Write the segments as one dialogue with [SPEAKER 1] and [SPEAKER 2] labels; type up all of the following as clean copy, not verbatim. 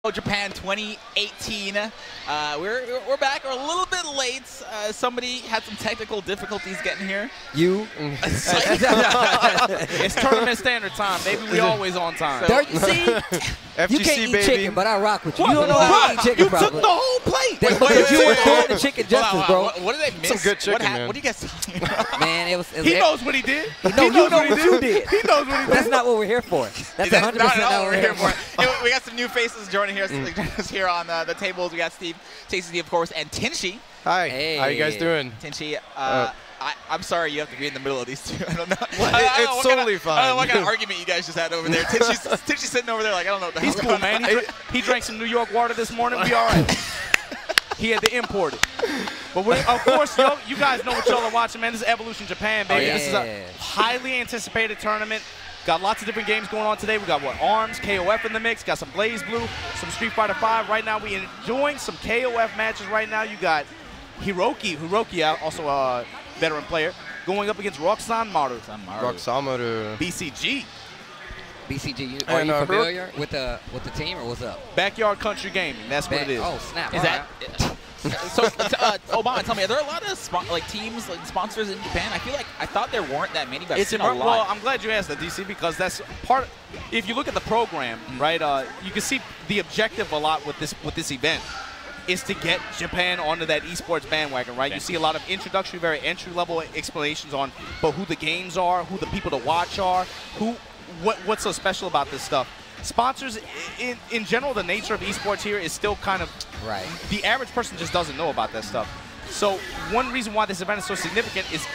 [SPEAKER 1] Evo Japan 2018. We're back. We're a little bit late. Somebody had some technical difficulties getting here.
[SPEAKER 2] You?
[SPEAKER 3] It's tournament standard time, baby. We always on time.
[SPEAKER 2] There, see?
[SPEAKER 4] FGC,
[SPEAKER 2] you can't eat
[SPEAKER 4] baby.
[SPEAKER 2] chicken, but I rock with you.
[SPEAKER 1] What?
[SPEAKER 2] You don't know how to eat chicken
[SPEAKER 1] You
[SPEAKER 2] properly.
[SPEAKER 1] took the whole plate.
[SPEAKER 2] That's because you weren't doing the chicken justice, bro.
[SPEAKER 1] What did they miss?
[SPEAKER 4] Some good chicken, man.
[SPEAKER 1] What are you guys talking about?
[SPEAKER 2] Man, it was
[SPEAKER 3] He knows what he did.
[SPEAKER 2] No, you know what you did.
[SPEAKER 3] He knows what he did.
[SPEAKER 2] That's not what we're here for. That's 100%
[SPEAKER 1] not
[SPEAKER 2] not
[SPEAKER 1] what we're here for. We got some new faces joining us here on the tables. We got Steve, Tasty, of course, and Tinchi.
[SPEAKER 4] Hi.
[SPEAKER 2] Hey.
[SPEAKER 4] How you guys doing?
[SPEAKER 1] Tinchi, I'm sorry you have to be in the middle of these two. I don't know.
[SPEAKER 4] It's totally fine.
[SPEAKER 1] I don't know what kind of argument you guys just had over there. Tinchi's sitting over there like, I don't know what the
[SPEAKER 3] He's
[SPEAKER 1] hell's
[SPEAKER 3] cool,
[SPEAKER 1] going on.
[SPEAKER 3] man. He drank some New York water this morning. We all right. He had to import it. But of course, you guys know what y'all are watching, man. This is Evolution Japan, baby.
[SPEAKER 2] Oh, yeah.
[SPEAKER 3] This is a highly anticipated tournament. Got lots of different games going on today. We got ARMS, KOF in the mix. Got some Blaze Blue, some Street Fighter V. Right now, we enjoying some KOF matches. Right now, you got Hiroki, also a veteran player, going up against Roxanne Maru.
[SPEAKER 4] Roxamaru.
[SPEAKER 3] BCG.
[SPEAKER 2] BCG, are you familiar with the team, or what's up?
[SPEAKER 3] Backyard Country Gaming. That's what it is.
[SPEAKER 2] Oh, snap.
[SPEAKER 1] Is that? So, Obama, tell me, are there a lot of teams, sponsors in Japan? I thought there weren't that many, but I've seen a lot.
[SPEAKER 3] Well, I'm glad you asked that, DC, because that's part. If you look at the program, right, you can see the objective a lot with this event is to get Japan onto that esports bandwagon, right? You see a lot of introductory, very entry-level explanations on who the games are, who the people to watch are, what's so special about this stuff. Sponsors, in general, the nature of esports here is still kind of
[SPEAKER 2] right.
[SPEAKER 3] The average person just doesn't know about that stuff. So one reason why this event is so significant is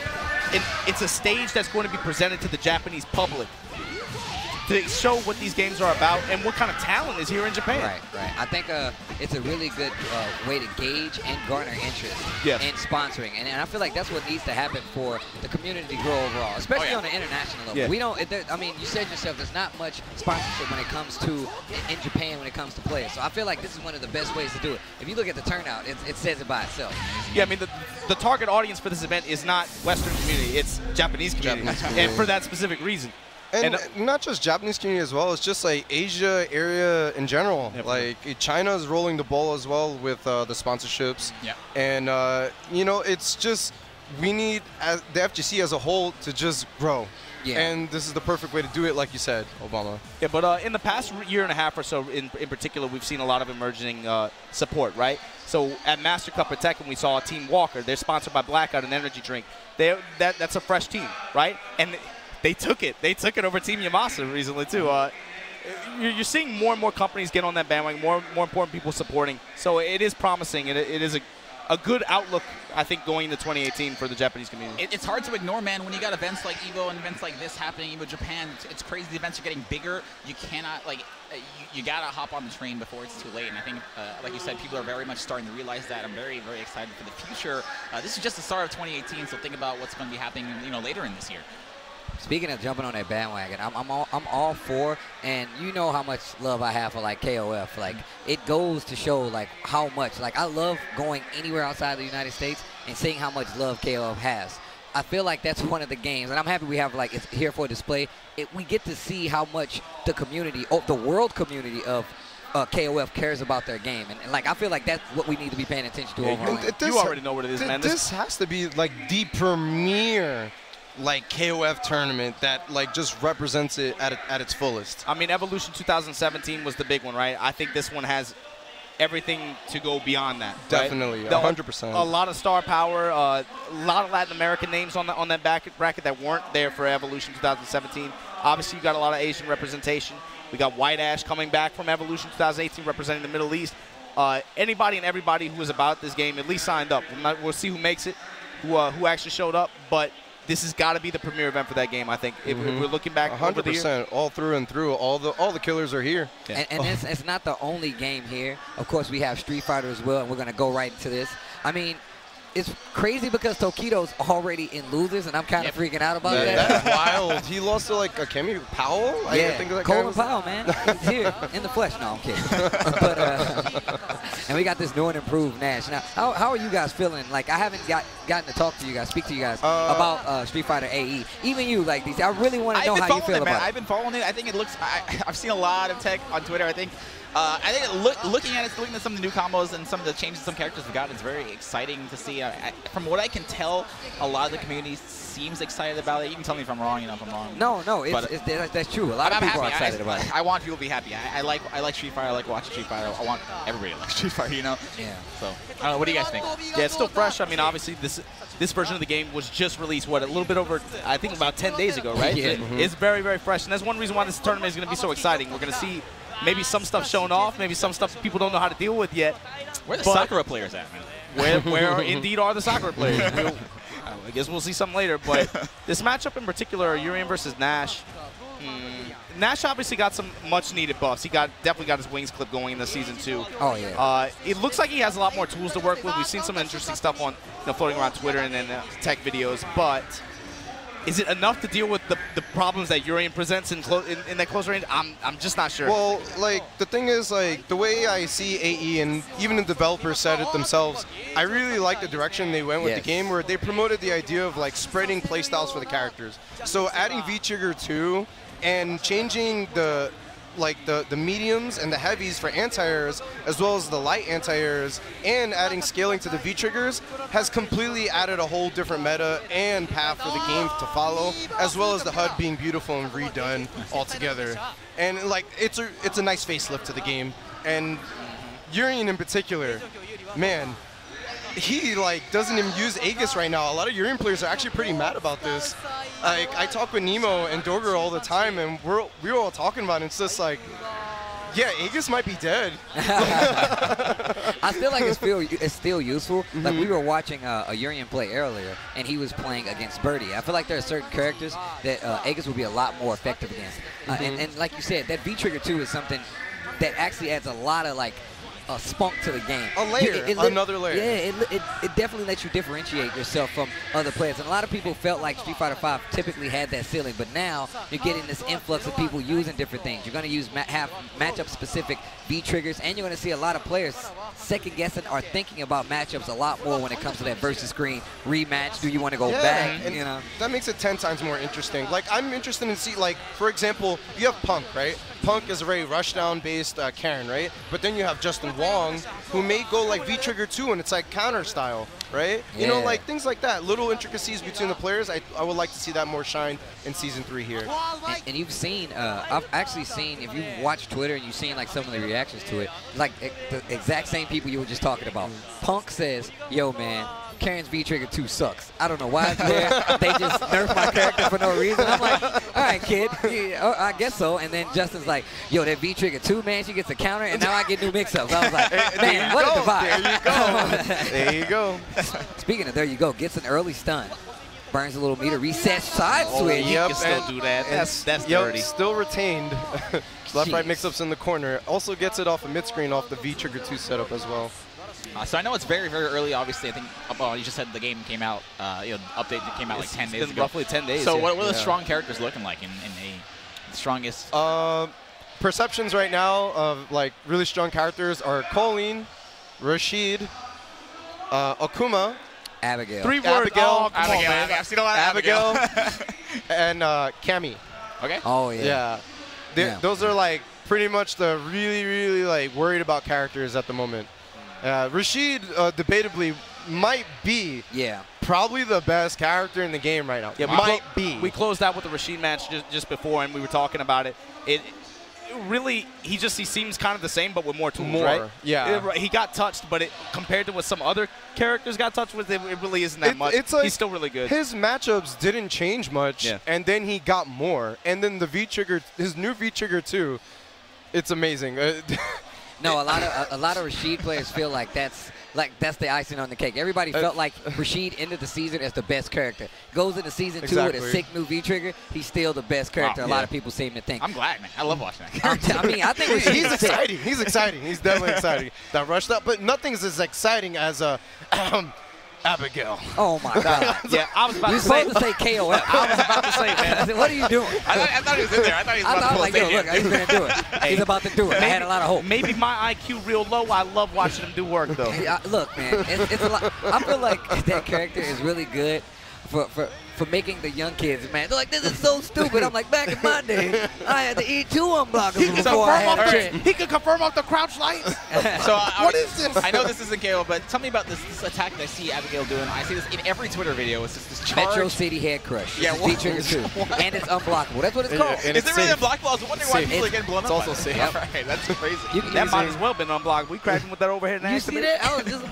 [SPEAKER 3] it's a stage that's going to be presented to the Japanese public to show what these games are about and what kind of talent is here in Japan.
[SPEAKER 2] Right. I think it's a really good way to gauge and garner interest in sponsoring, and I feel like that's what needs to happen for the community to grow overall, especially on the international level.
[SPEAKER 3] Yeah.
[SPEAKER 2] We don't. I mean, you said yourself, there's not much sponsorship when it comes to in Japan when it comes to players. So I feel like this is one of the best ways to do it. If you look at the turnout, it says it by itself.
[SPEAKER 3] Yeah, I mean the target audience for this event is not Western community; it's Japanese community, and for that specific reason.
[SPEAKER 4] And not just Japanese community as well, it's just like Asia area in general. Like China is rolling the ball as well with the sponsorships.
[SPEAKER 1] Yeah.
[SPEAKER 4] And, it's just, we need the FGC as a whole to just grow. Yeah. And this is the perfect way to do it, like you said, Obama.
[SPEAKER 3] Yeah, but in the past year and a half or so, in particular, we've seen a lot of emerging support, right? So at Master Cup at Tekken, we saw Team Walker. They're sponsored by Blackout, an energy drink. That's a fresh team, right? And they took it. They took it over Team Yamasa recently, too. You're seeing more and more companies get on that bandwagon, more important people supporting. So it is promising. It is a good outlook, I think, going into 2018 for the Japanese community.
[SPEAKER 1] It's hard to ignore, man, when you got events like Evo and events like this happening, Evo Japan. It's crazy. The events are getting bigger. You cannot, you got to hop on the train before it's too late. And I think, like you said, people are very much starting to realize that. I'm very, very excited for the future. This is just the start of 2018, so think about what's going to be happening, later in this year.
[SPEAKER 2] Speaking of jumping on that bandwagon, I'm all for, and you know how much love I have for KOF. It goes to show how much I love going anywhere outside the United States and seeing how much love KOF has. I feel like that's one of the games, and I'm happy we have it's here for display. We get to see how much the community, the world community of KOF cares about their game, and I feel like that's what we need to be paying attention to overall.
[SPEAKER 3] You already know what it is, man.
[SPEAKER 4] This has to be the premier KOF tournament that just represents it at its fullest.
[SPEAKER 3] I mean, Evolution 2017 was the big one, right? I think this one has everything to go beyond that.
[SPEAKER 4] Definitely, 100%.
[SPEAKER 3] A lot of star power, a lot of Latin American names on that bracket that weren't there for Evolution 2017. Obviously, you got a lot of Asian representation. We got White Ash coming back from Evolution 2018 representing the Middle East. Anybody and everybody who was about this game at least signed up. We'll see who makes it, who actually showed up, but this has got to be the premier event for that game, I think. If we're looking back
[SPEAKER 4] 100%, all through and through. All the killers are here.
[SPEAKER 2] Yeah. And it's not the only game here. Of course, we have Street Fighter as well, and we're going to go right into this. I mean, it's crazy because Tokido's already in losers, and I'm kind of freaking out about that.
[SPEAKER 4] That's wild. He lost to Kemi Powell?
[SPEAKER 2] Yeah,
[SPEAKER 4] I think that
[SPEAKER 2] Coleman Powell, man. He's here in the flesh. No, I'm kidding. And we got this new and improved Nash. Now, how are you guys feeling? I haven't gotten to talk to you guys, speak to you guys about Street Fighter AE. Even you, these. I really want to know how you feel about it.
[SPEAKER 1] I've been following it. I think it looks. I've seen a lot of tech on Twitter. I think I think looking at some of the new combos and some of the changes some characters have got, it's very exciting to see. From what I can tell, a lot of the community seems excited about it. You can tell me if I'm wrong, if I'm wrong.
[SPEAKER 2] No, that's true. A lot of people are excited about it.
[SPEAKER 1] I want people to be happy. I like Street Fighter. I like watching Street Fighter. I want everybody to like Street Fighter,
[SPEAKER 2] Yeah.
[SPEAKER 1] So, I don't know. What do you guys think?
[SPEAKER 3] Yeah, it's still fresh. I mean, obviously, this version of the game was just released, a little bit over, I think about 10 days ago, right?
[SPEAKER 2] Yeah.
[SPEAKER 3] It's very, very fresh. And that's one reason why this tournament is going to be so exciting. We're going to see maybe some stuff shown off, maybe some stuff people don't know how to deal with yet.
[SPEAKER 1] Where are the Sakura players at, man?
[SPEAKER 3] Where indeed are the Sakura players? I guess we'll see some later. But this matchup in particular, Urian versus Nash. Nash obviously got some much-needed buffs. He definitely got his wings clip going in the season 2.
[SPEAKER 2] Oh, yeah.
[SPEAKER 3] It looks like he has a lot more tools to work with. We've seen some interesting stuff on floating around Twitter and then tech videos. But is it enough to deal with the problems that Urian presents in that close range? I'm just not sure.
[SPEAKER 4] Well, like, the thing is, like, the way I see AE, and even the developers said it themselves, I really like the direction they went with the game, where they promoted the idea of, like, spreading playstyles for the characters. So adding V-Trigger 2 and changing the mediums and the heavies for anti-airs, as well as the light anti-airs, and adding scaling to the V-triggers has completely added a whole different meta and path for the game to follow, as well as the HUD being beautiful and redone altogether. And like, it's a nice facelift to the game. And Urian in particular, man, he like doesn't even use Aegis right now. A lot of Urian players are actually pretty mad about this. Like, I talk with Nemo and Dogger all the time, and we were all talking about it. It's just like, yeah, Aegis might be dead.
[SPEAKER 2] I feel like it's still useful. Like, we were watching a Urian play earlier, and he was playing against Birdie. I feel like there are certain characters that Aegis would be a lot more effective against. And like you said, that V-Trigger 2 is something that actually adds a lot of, like, spunk to the game.
[SPEAKER 4] A layer, another layer.
[SPEAKER 2] Yeah, it definitely lets you differentiate yourself from other players. And a lot of people felt like Street Fighter V typically had that ceiling, but now you're getting this influx of people using different things. You're going to use have matchup-specific V-triggers, and you're going to see a lot of players second-guessing or thinking about matchups a lot more when it comes to that versus screen rematch. Do you want to go back?
[SPEAKER 4] And
[SPEAKER 2] you know,
[SPEAKER 4] that makes it 10 times more interesting. Like, I'm interested in see, like, for example, you have Punk, right? Punk is a very rushdown-based Karen, right? But then you have Justin Wong, who may go like V-Trigger 2, and it's like counter style, right?
[SPEAKER 2] Yeah.
[SPEAKER 4] You know, like things like that, little intricacies between the players. I would like to see that more shine in Season 3 here.
[SPEAKER 2] And you've seen, I've actually seen, if you watch Twitter and you've seen like some of the reactions to it, like the exact same people you were just talking about. Punk says, yo man, Karen's V-Trigger 2 sucks. I don't know why it's there. They just nerfed my character for no reason. I'm like, all right, kid, yeah, I guess so. And then Justin's like, yo, that V-Trigger 2, man, she gets a counter, and now I get new mix-ups. I was like, man, what a divide.
[SPEAKER 4] There you go. There you go.
[SPEAKER 2] Speaking of there you go, gets an early stun. Burns a little meter, resets, side switch.
[SPEAKER 3] You can still do that. That's dirty.
[SPEAKER 4] Still retained. Left-right mix-ups in the corner. Also gets it off a mid-screen off the V-Trigger 2 setup as well.
[SPEAKER 1] So I know it's very, very early. Obviously, I think you just said the game came out. The update came out like 10 days ago.
[SPEAKER 3] Roughly 10 days.
[SPEAKER 1] So what are the strong characters looking like in the strongest?
[SPEAKER 4] Perceptions right now of like really strong characters are Colleen, Rashid, Akuma,
[SPEAKER 2] Abigail.
[SPEAKER 4] Abigail.
[SPEAKER 1] I've seen a lot of
[SPEAKER 4] Abigail, and Cammy.
[SPEAKER 1] Okay.
[SPEAKER 2] Oh yeah.
[SPEAKER 4] Yeah. Those are like pretty much the really, really like worried about characters at the moment. Rashid, debatably, might be probably the best character in the game right now.
[SPEAKER 3] Yeah,
[SPEAKER 4] might be.
[SPEAKER 3] We closed out with the Rashid match just before, and we were talking about it. It really, he seems kind of the same, but with more tools, right?
[SPEAKER 4] Yeah.
[SPEAKER 3] He got touched, but compared to what some other characters got touched with, it really isn't that much.
[SPEAKER 4] It's like
[SPEAKER 3] he's still really good.
[SPEAKER 4] His matchups didn't change much, and then he got more. And then the V-Trigger, his new V-Trigger 2, it's amazing.
[SPEAKER 2] No, a lot of Rashid players feel like that's the icing on the cake. Everybody felt like Rashid ended the season as the best character. Goes into season 2 with a sick new V-Trigger. He's still the best character. A lot of people seem to think.
[SPEAKER 1] I'm glad, man. I love watching that character.
[SPEAKER 2] I mean, I think
[SPEAKER 4] he's exciting. He's exciting. He's definitely exciting. That rushed up, but nothing's as exciting as Abigail.
[SPEAKER 2] Oh my God.
[SPEAKER 3] Yeah, I was about to say.
[SPEAKER 2] You're supposed to say KOF.
[SPEAKER 3] I was about to say, man.
[SPEAKER 2] I said, what are you doing?
[SPEAKER 1] I thought he was in there. I thought he was about to pull
[SPEAKER 2] like, yo, look, he's going to do it. He's about to do it. I had a lot of hope.
[SPEAKER 3] Maybe my IQ real low. I love watching him do work, though.
[SPEAKER 2] Look, man, it's a lot. I feel like that character is really good for making the young kids mad. They're like, this is so stupid. I'm like, back in my day, I had to eat 2 unblockables before I had a chance.
[SPEAKER 3] He could confirm off the crouch lights.
[SPEAKER 1] So
[SPEAKER 3] what is this?
[SPEAKER 1] I know this isn't KO, but tell me about this attack that I see Abigail doing. I see this in every Twitter video. It's just this charge.
[SPEAKER 2] Metro City Head Crush.
[SPEAKER 1] Yeah,
[SPEAKER 2] V trigger 2. And it's unblockable. That's what it's called.
[SPEAKER 4] And
[SPEAKER 1] Is it really unblockable? I was wondering why people are getting blown
[SPEAKER 4] It's
[SPEAKER 1] up.
[SPEAKER 4] also safe.
[SPEAKER 1] All right, that's crazy.
[SPEAKER 3] That might as well been unblocked. We cracked him with that overhead.
[SPEAKER 2] You see that? I was just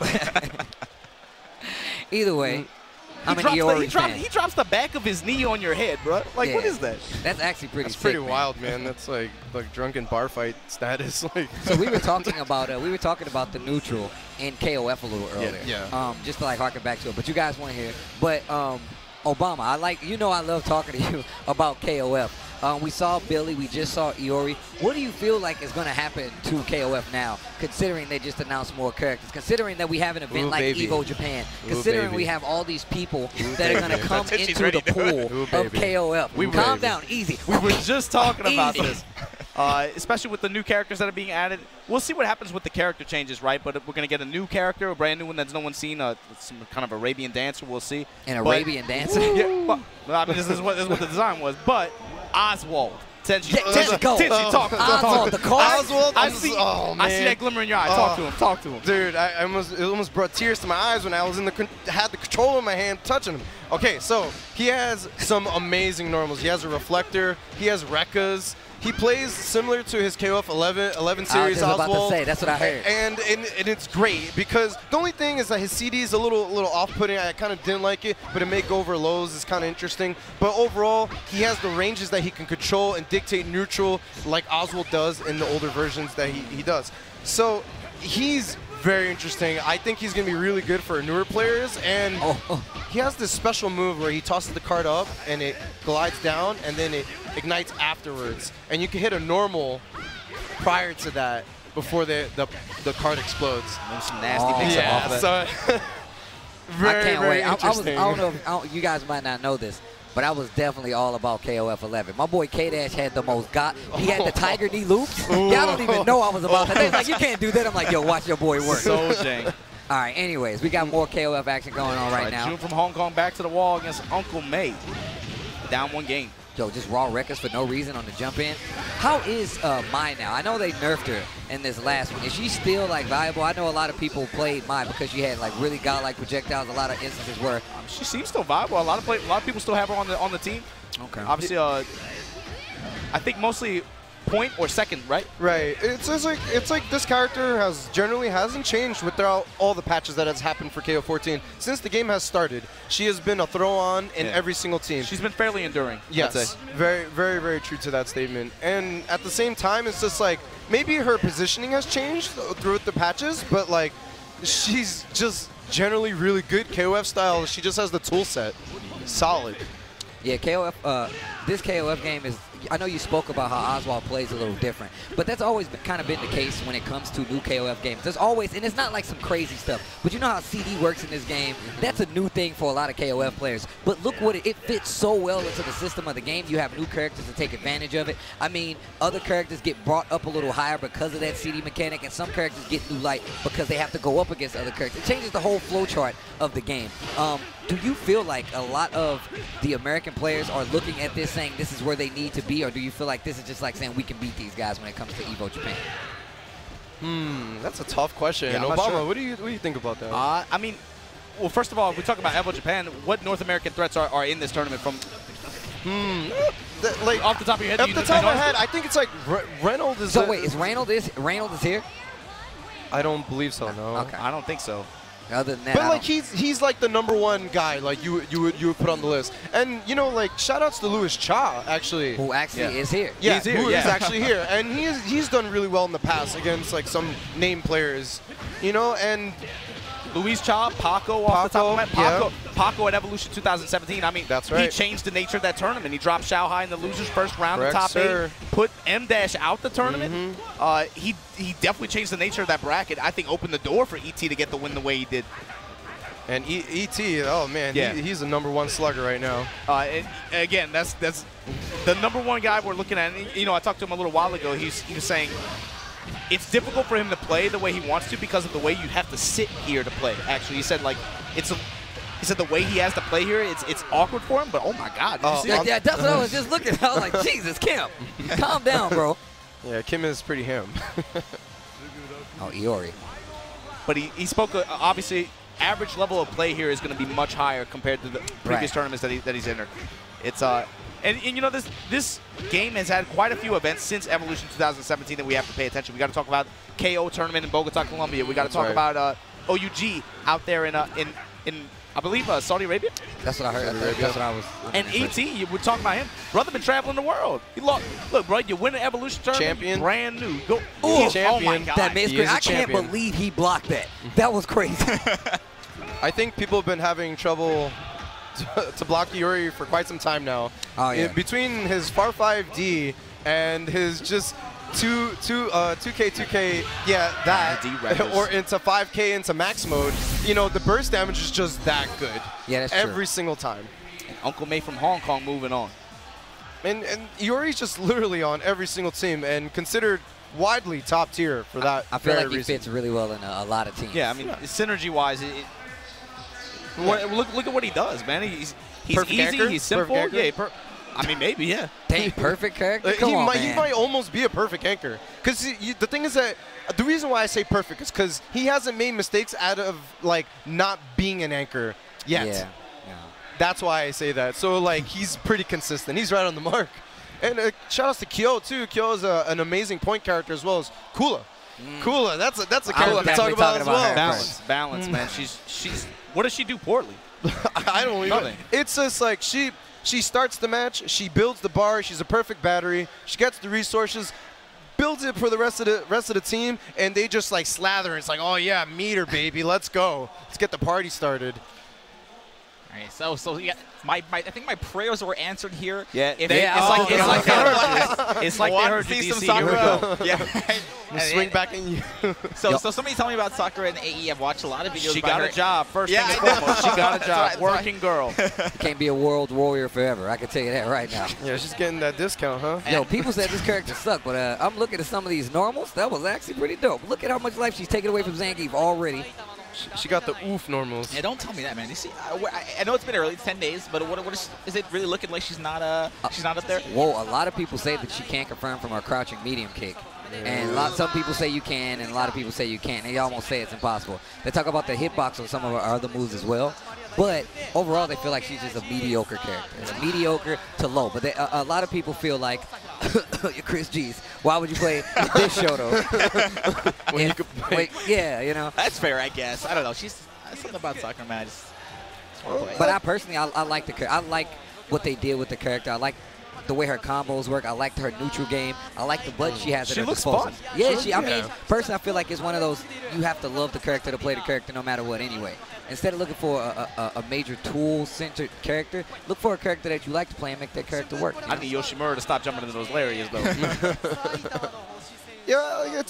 [SPEAKER 2] either way, I'm an
[SPEAKER 3] he
[SPEAKER 2] Iori fan.
[SPEAKER 3] He drops the back of his knee on your head, bro. Like,
[SPEAKER 2] Yeah.
[SPEAKER 3] what is that?
[SPEAKER 2] That's actually pretty
[SPEAKER 4] That's
[SPEAKER 2] sick,
[SPEAKER 4] pretty
[SPEAKER 2] man.
[SPEAKER 4] wild, man. That's like drunken bar fight status. Like.
[SPEAKER 2] So we were talking about the neutral in KOF a little earlier.
[SPEAKER 4] Yeah.
[SPEAKER 2] Just to like harken back to it, but you guys want to hear. But Obama, I love talking to you about KOF. We saw Billy, we just saw Iori. What do you feel like is going to happen to KOF now, considering they just announced more characters, considering that we have an event like Evo Japan, considering we have all these people that are going to come into the pool of KOF? Calm down, easy.
[SPEAKER 3] We were just talking about
[SPEAKER 2] Easy.
[SPEAKER 3] this. Especially with the new characters that are being added. We'll see what happens with the character changes, right? But we're going to get a new character, a brand new one that's no one's seen, some kind of Arabian dancer. We'll see.
[SPEAKER 2] An Arabian dancer?
[SPEAKER 3] Yeah, but, I mean, this is what the design was. But Oswald. Tenchi, talk
[SPEAKER 2] Oswald, the card?
[SPEAKER 4] Oswald,
[SPEAKER 3] I see that glimmer in your eye. Talk to him.
[SPEAKER 4] Dude, it almost brought tears to my eyes when I was had the controller in my hand touching him. Okay, so he has some amazing normals. He has a reflector. He has Rekkas. He plays similar to his KOF 11 series
[SPEAKER 2] I was
[SPEAKER 4] Oswald.
[SPEAKER 2] about to say, that's what I heard.
[SPEAKER 4] And it's great because the only thing is that his CD is a little off-putting. I kind of didn't like it, but it may go over lows is kind of interesting. But overall, he has the ranges that he can control and dictate neutral like Oswald does in the older versions that he does. So he's very interesting. I think he's going to be really good for newer players. And he has this special move where he tosses the card up and it glides down and then it ignites afterwards. And you can hit a normal prior to that before the card explodes.
[SPEAKER 3] There's some nasty mix off of that.
[SPEAKER 4] So very, very interesting.
[SPEAKER 2] I don't know if you guys might not know this, but I was definitely all about KOF 11. My boy K-Dash had the most he had the tiger knee loops. Y'all don't even know I was about that. They was like, you can't do that. I'm like, yo, watch your boy work.
[SPEAKER 3] So Jane.
[SPEAKER 2] All right, anyways, we got more KOF action going on right now.
[SPEAKER 3] June from Hong Kong back to the wall against Uncle May. Down 1 game.
[SPEAKER 2] Yo, just raw records for no reason on the jump in. How is Mai now? I know they nerfed her in this last one. Is she still like viable? I know a lot of people played Mai because she had like really godlike projectiles. A lot of instances where
[SPEAKER 3] She seems still viable. A lot of people still have her on the team.
[SPEAKER 2] okay.
[SPEAKER 3] Obviously, I think mostly point or second, right?
[SPEAKER 4] Right. It's like this character generally hasn't changed without all the patches that has happened for KO14 since the game has started. She has been a throw-on in every single team.
[SPEAKER 3] She's been fairly enduring.
[SPEAKER 4] Yes,
[SPEAKER 3] I'd say.
[SPEAKER 4] very, very, very true to that statement. And at the same time, it's just like maybe her positioning has changed throughout the patches, but like she's just generally really good KOF style. She just has the tool set. Solid.
[SPEAKER 2] Yeah, KOF. This KOF game is. I know you spoke about how Oswald plays a little different, but that's always kind of been the case when it comes to new KOF games. There's always, and it's not like some crazy stuff, but you know how CD works in this game? That's a new thing for a lot of KOF players. But look what it fits so well into the system of the game. You have new characters to take advantage of it. I mean, other characters get brought up a little higher because of that CD mechanic, and some characters get new light because they have to go up against other characters. It changes the whole flowchart of the game. Do you feel like a lot of the American players are looking at this saying this is where they need to be, or do you feel like this is just like saying we can beat these guys when it comes to Evo Japan?
[SPEAKER 4] That's a tough question.
[SPEAKER 3] Yeah, I'm
[SPEAKER 4] Obama,
[SPEAKER 3] not sure.
[SPEAKER 4] what do you think about that?
[SPEAKER 3] I mean, well, first of all, if we talk about Evo Japan, what North American threats are in this tournament from
[SPEAKER 4] Like
[SPEAKER 3] off the top of your head?
[SPEAKER 4] off the top of my head, I think it's like Reynolds is.
[SPEAKER 2] So wait, is Reynolds here?
[SPEAKER 4] I don't believe so. No.
[SPEAKER 2] Okay.
[SPEAKER 3] I don't think so.
[SPEAKER 2] Other than that,
[SPEAKER 4] But like he's like the #1 guy like you would put on the list. And you know, like shout outs to Louis Cha actually.
[SPEAKER 2] who actually is here?
[SPEAKER 4] Yeah,
[SPEAKER 3] He's here,
[SPEAKER 4] who is
[SPEAKER 3] yeah.
[SPEAKER 4] actually here, and he's done really well in the past against like some name players, you know. And
[SPEAKER 3] Luis Cha, Paco off the top of my
[SPEAKER 4] Paco,
[SPEAKER 3] head. Paco at Evolution 2017. I mean,
[SPEAKER 4] That's right.
[SPEAKER 3] He changed the nature of that tournament. He dropped Shanghai in the losers first round,
[SPEAKER 4] Correct,
[SPEAKER 3] the top
[SPEAKER 4] sir.
[SPEAKER 3] 8, put M-Dash out the tournament. He definitely changed the nature of that bracket. I think opened the door for ET to get the win the way he did.
[SPEAKER 4] And E.T., oh man,
[SPEAKER 3] Yeah.
[SPEAKER 4] he's the #1 slugger right now.
[SPEAKER 3] And again, that's the #1 guy we're looking at. And, you know, I talked to him a little while ago. He was saying it's difficult for him to play the way he wants to because of the way you have to sit here to play. Actually, he said like He said the way he has to play here, it's awkward for him. But oh my God, did you see that?
[SPEAKER 2] Yeah, that's what I was just looking at. I was like, Jesus, Kim, calm down, bro.
[SPEAKER 4] Yeah, Kim is pretty ham.
[SPEAKER 2] Oh, Iori.
[SPEAKER 3] But he spoke, obviously, average level of play here is going to be much higher compared to the previous tournaments that he's entered. It's and you know, this game has had quite a few events since Evolution 2017 that we have to pay attention. We got to talk about KO tournament in Bogota, Colombia. We got to talk about OUG out there in I believe Saudi Arabia.
[SPEAKER 2] That's what I heard. That's what I was.
[SPEAKER 3] And ET, you were talking about him. Brother been traveling the world. He lost. Look, bro, you win an Evolution tournament.
[SPEAKER 4] Champion.
[SPEAKER 3] Brand new. Go.
[SPEAKER 2] Ooh,
[SPEAKER 4] champion.
[SPEAKER 3] Oh my God.
[SPEAKER 2] That man's crazy. I can't believe he blocked that. That was crazy.
[SPEAKER 4] I think people have been having trouble to block Iori for quite some time now.
[SPEAKER 2] Oh, yeah.
[SPEAKER 4] Between his Far 5D and his just 2K, yeah, that, or into 5K into max mode, you know, the burst damage is just that good.
[SPEAKER 2] Yeah, that's
[SPEAKER 4] every
[SPEAKER 2] true.
[SPEAKER 4] single time.
[SPEAKER 3] And Uncle May from Hong Kong moving on.
[SPEAKER 4] And Iori's just literally on every single team and considered widely top tier for that.
[SPEAKER 2] I feel like he
[SPEAKER 4] reason.
[SPEAKER 2] fits really well in a lot of teams.
[SPEAKER 3] Yeah, I mean, synergy-wise, look at what he does, man. He's
[SPEAKER 4] Perfect
[SPEAKER 3] easy,
[SPEAKER 4] anchor?
[SPEAKER 3] he's simple.
[SPEAKER 4] Perfect
[SPEAKER 3] Yeah, I mean, maybe, yeah.
[SPEAKER 2] Dang, perfect character. Come on,
[SPEAKER 4] he
[SPEAKER 2] man.
[SPEAKER 4] might almost be a perfect anchor. Because the thing is that the reason why I say perfect is because he hasn't made mistakes out of like not being an anchor yet.
[SPEAKER 2] Yeah.
[SPEAKER 4] That's why I say that. So like he's pretty consistent. He's right on the mark. And shout outs to Kyo too. Kyo is an amazing point character as well as Kula. Kula, that's a character to talk about as well.
[SPEAKER 3] Balance, man. She's. What does she do poorly?
[SPEAKER 4] I don't even.
[SPEAKER 3] Nothing.
[SPEAKER 4] It's just like she starts the match, she builds the bar, she's a perfect battery, she gets the resources, builds it for the rest of the team, and they just like slather. It's like, oh yeah, meet her, baby, let's go, let's get the party started.
[SPEAKER 1] All right, so yeah, I think my prayers were answered here.
[SPEAKER 3] Yeah,
[SPEAKER 1] If
[SPEAKER 3] it's like they heard you,
[SPEAKER 1] see some
[SPEAKER 3] DC. Here we
[SPEAKER 1] Sakura.
[SPEAKER 3] go.
[SPEAKER 1] Yeah.
[SPEAKER 4] Swing back in you.
[SPEAKER 1] So somebody tell me about Sakura and AE. I've watched a lot of videos.
[SPEAKER 3] She
[SPEAKER 1] about
[SPEAKER 3] got
[SPEAKER 1] her.
[SPEAKER 3] a job first
[SPEAKER 1] Yeah,
[SPEAKER 3] thing
[SPEAKER 1] I
[SPEAKER 3] and foremost. She got a
[SPEAKER 1] That's
[SPEAKER 3] job.
[SPEAKER 1] right.
[SPEAKER 3] Working girl.
[SPEAKER 2] You can't be a world warrior forever. I can tell you that right now.
[SPEAKER 4] Yeah, she's getting that discount, huh?
[SPEAKER 2] Yo, people said this character sucked, but I'm looking at some of these normals. That was actually pretty dope. Look at how much life she's taken away from Zangief already.
[SPEAKER 4] She got the oof normals.
[SPEAKER 1] Yeah, don't tell me that, man. You see, I know it's been early, it's 10 days, but what is it really looking like? She's not up there.
[SPEAKER 2] Whoa, a lot of people say that she can't confirm from her crouching medium kick. And some people say you can, and a lot of people say you can't. They almost say it's impossible. They talk about the hitbox on some of her other moves as well. But overall, they feel like she's just a mediocre character. It's a mediocre to low. But a lot of people feel like, Chris G's, why would you play this show, though?
[SPEAKER 4] When you could play.
[SPEAKER 2] Yeah, you know.
[SPEAKER 1] That's fair, I guess. I don't know. She's something about Sakura, man. I just want to play.
[SPEAKER 2] But I personally, I like I like what they did with the character. I like the way her combos work. I liked her neutral game. I like the buttons she has at her disposal.
[SPEAKER 3] Fun.
[SPEAKER 2] Yeah, I mean, personally, I feel like it's one of those, you have to love the character to play the character no matter what anyway. Instead of looking for a major tool-centered character, look for a character that you like to play and make that character work.
[SPEAKER 3] I need Yoshimura to stop jumping into those areas, though.
[SPEAKER 4] Yeah,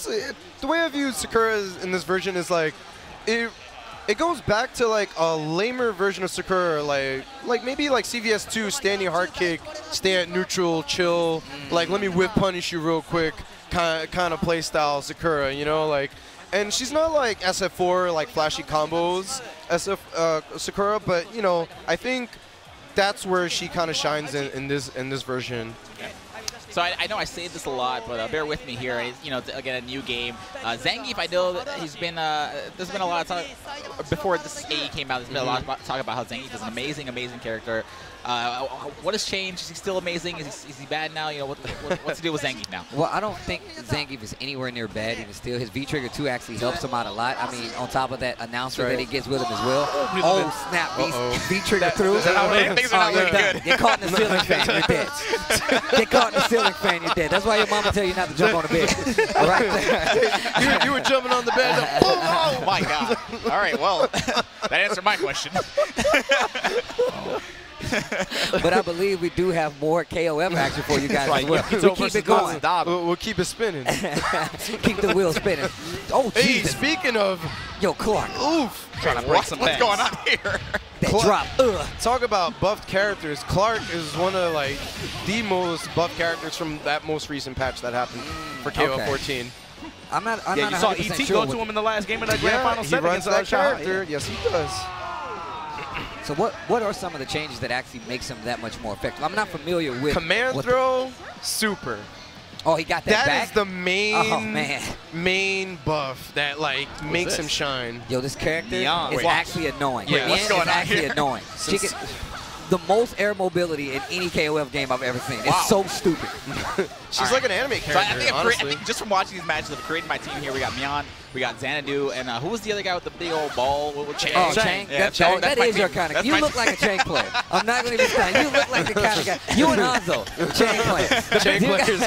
[SPEAKER 4] the way I view Sakura in this version is like, it goes back to like a lamer version of Sakura, like maybe like CVS2, standing hard kick, stay at neutral, chill, like let me whip punish you real quick, kind of play style Sakura, you know, like, and she's not like SF4 like flashy combos Sakura, but you know, I think that's where she kind of shines in this version.
[SPEAKER 1] So I know I say this a lot, but bear with me here. You know, again, a new game. Zangief, I know that he's been. There's been a lot of talk before this AE came out. There's been a lot of talk about how Zangief is an amazing, amazing character. What has changed? Is he still amazing? Is he bad now? You know, what's the deal with Zangief now?
[SPEAKER 2] Well, I don't think Zangief is anywhere near bad even still. His V-Trigger 2 actually helps him out a lot. I mean, on top of that announcer that he gets with him as well. Oh, snap. V-Trigger through.
[SPEAKER 1] Things are not looking good.
[SPEAKER 2] Get caught in the ceiling fan, you're dead. Get caught in the ceiling fan, you're dead. That's why your mama tell you not to jump on the bed. All right?
[SPEAKER 4] you were jumping on the bed.
[SPEAKER 1] Oh, my God. All right, well, that answered my question.
[SPEAKER 2] But I believe we do have more KOF action for you guys as well.
[SPEAKER 3] Yukito
[SPEAKER 2] Keep it going.
[SPEAKER 4] We'll keep it spinning.
[SPEAKER 2] Keep the wheel spinning. Oh,
[SPEAKER 4] Hey,
[SPEAKER 2] Jesus.
[SPEAKER 4] speaking of,
[SPEAKER 2] Yo, Clark.
[SPEAKER 4] oof.
[SPEAKER 3] Trying to break some
[SPEAKER 1] What's
[SPEAKER 3] banks.
[SPEAKER 1] going on here?
[SPEAKER 2] That
[SPEAKER 4] Clark.
[SPEAKER 2] drop.
[SPEAKER 4] Talk about buffed characters. Clark is one of like the most buffed characters from that most recent patch that happened for KO 14.
[SPEAKER 2] I'm not
[SPEAKER 3] Yeah, you saw
[SPEAKER 2] 100%
[SPEAKER 3] ET
[SPEAKER 2] sure
[SPEAKER 3] go to him in the last game of that grand final
[SPEAKER 4] he
[SPEAKER 3] set
[SPEAKER 4] runs
[SPEAKER 3] against
[SPEAKER 4] that
[SPEAKER 3] Shanghai.
[SPEAKER 4] character. Yes, he does.
[SPEAKER 2] So what are some of the changes that actually makes him that much more effective? I'm not familiar with
[SPEAKER 4] command throw, super.
[SPEAKER 2] Oh, he got that back?
[SPEAKER 4] That is the main
[SPEAKER 2] Oh,
[SPEAKER 4] main buff that like makes him shine.
[SPEAKER 2] Yo, this character
[SPEAKER 3] Neon.
[SPEAKER 2] is
[SPEAKER 3] Wait.
[SPEAKER 2] actually annoying.
[SPEAKER 4] Yeah,
[SPEAKER 1] what's going
[SPEAKER 2] is
[SPEAKER 1] on
[SPEAKER 2] actually
[SPEAKER 1] here?
[SPEAKER 2] annoying. She can, the most air mobility in any KOF game I've ever seen. It's so stupid.
[SPEAKER 4] She's like an anime
[SPEAKER 1] So
[SPEAKER 4] character,
[SPEAKER 1] I
[SPEAKER 4] honestly.
[SPEAKER 1] think just from watching these matches, I've created my team here. We got Mian, we got Xanadu, and who was the other guy with the big old ball? Chang.
[SPEAKER 2] Oh, Chang.
[SPEAKER 1] Yeah,
[SPEAKER 2] That
[SPEAKER 1] that's my
[SPEAKER 2] is your
[SPEAKER 1] team.
[SPEAKER 2] kind of.
[SPEAKER 1] That's
[SPEAKER 2] You
[SPEAKER 1] my
[SPEAKER 2] look
[SPEAKER 1] team.
[SPEAKER 2] like a Chang player. I'm not going to be lying. You look like the kind of guy. You and Hanzo, Chang players.
[SPEAKER 4] Chang players.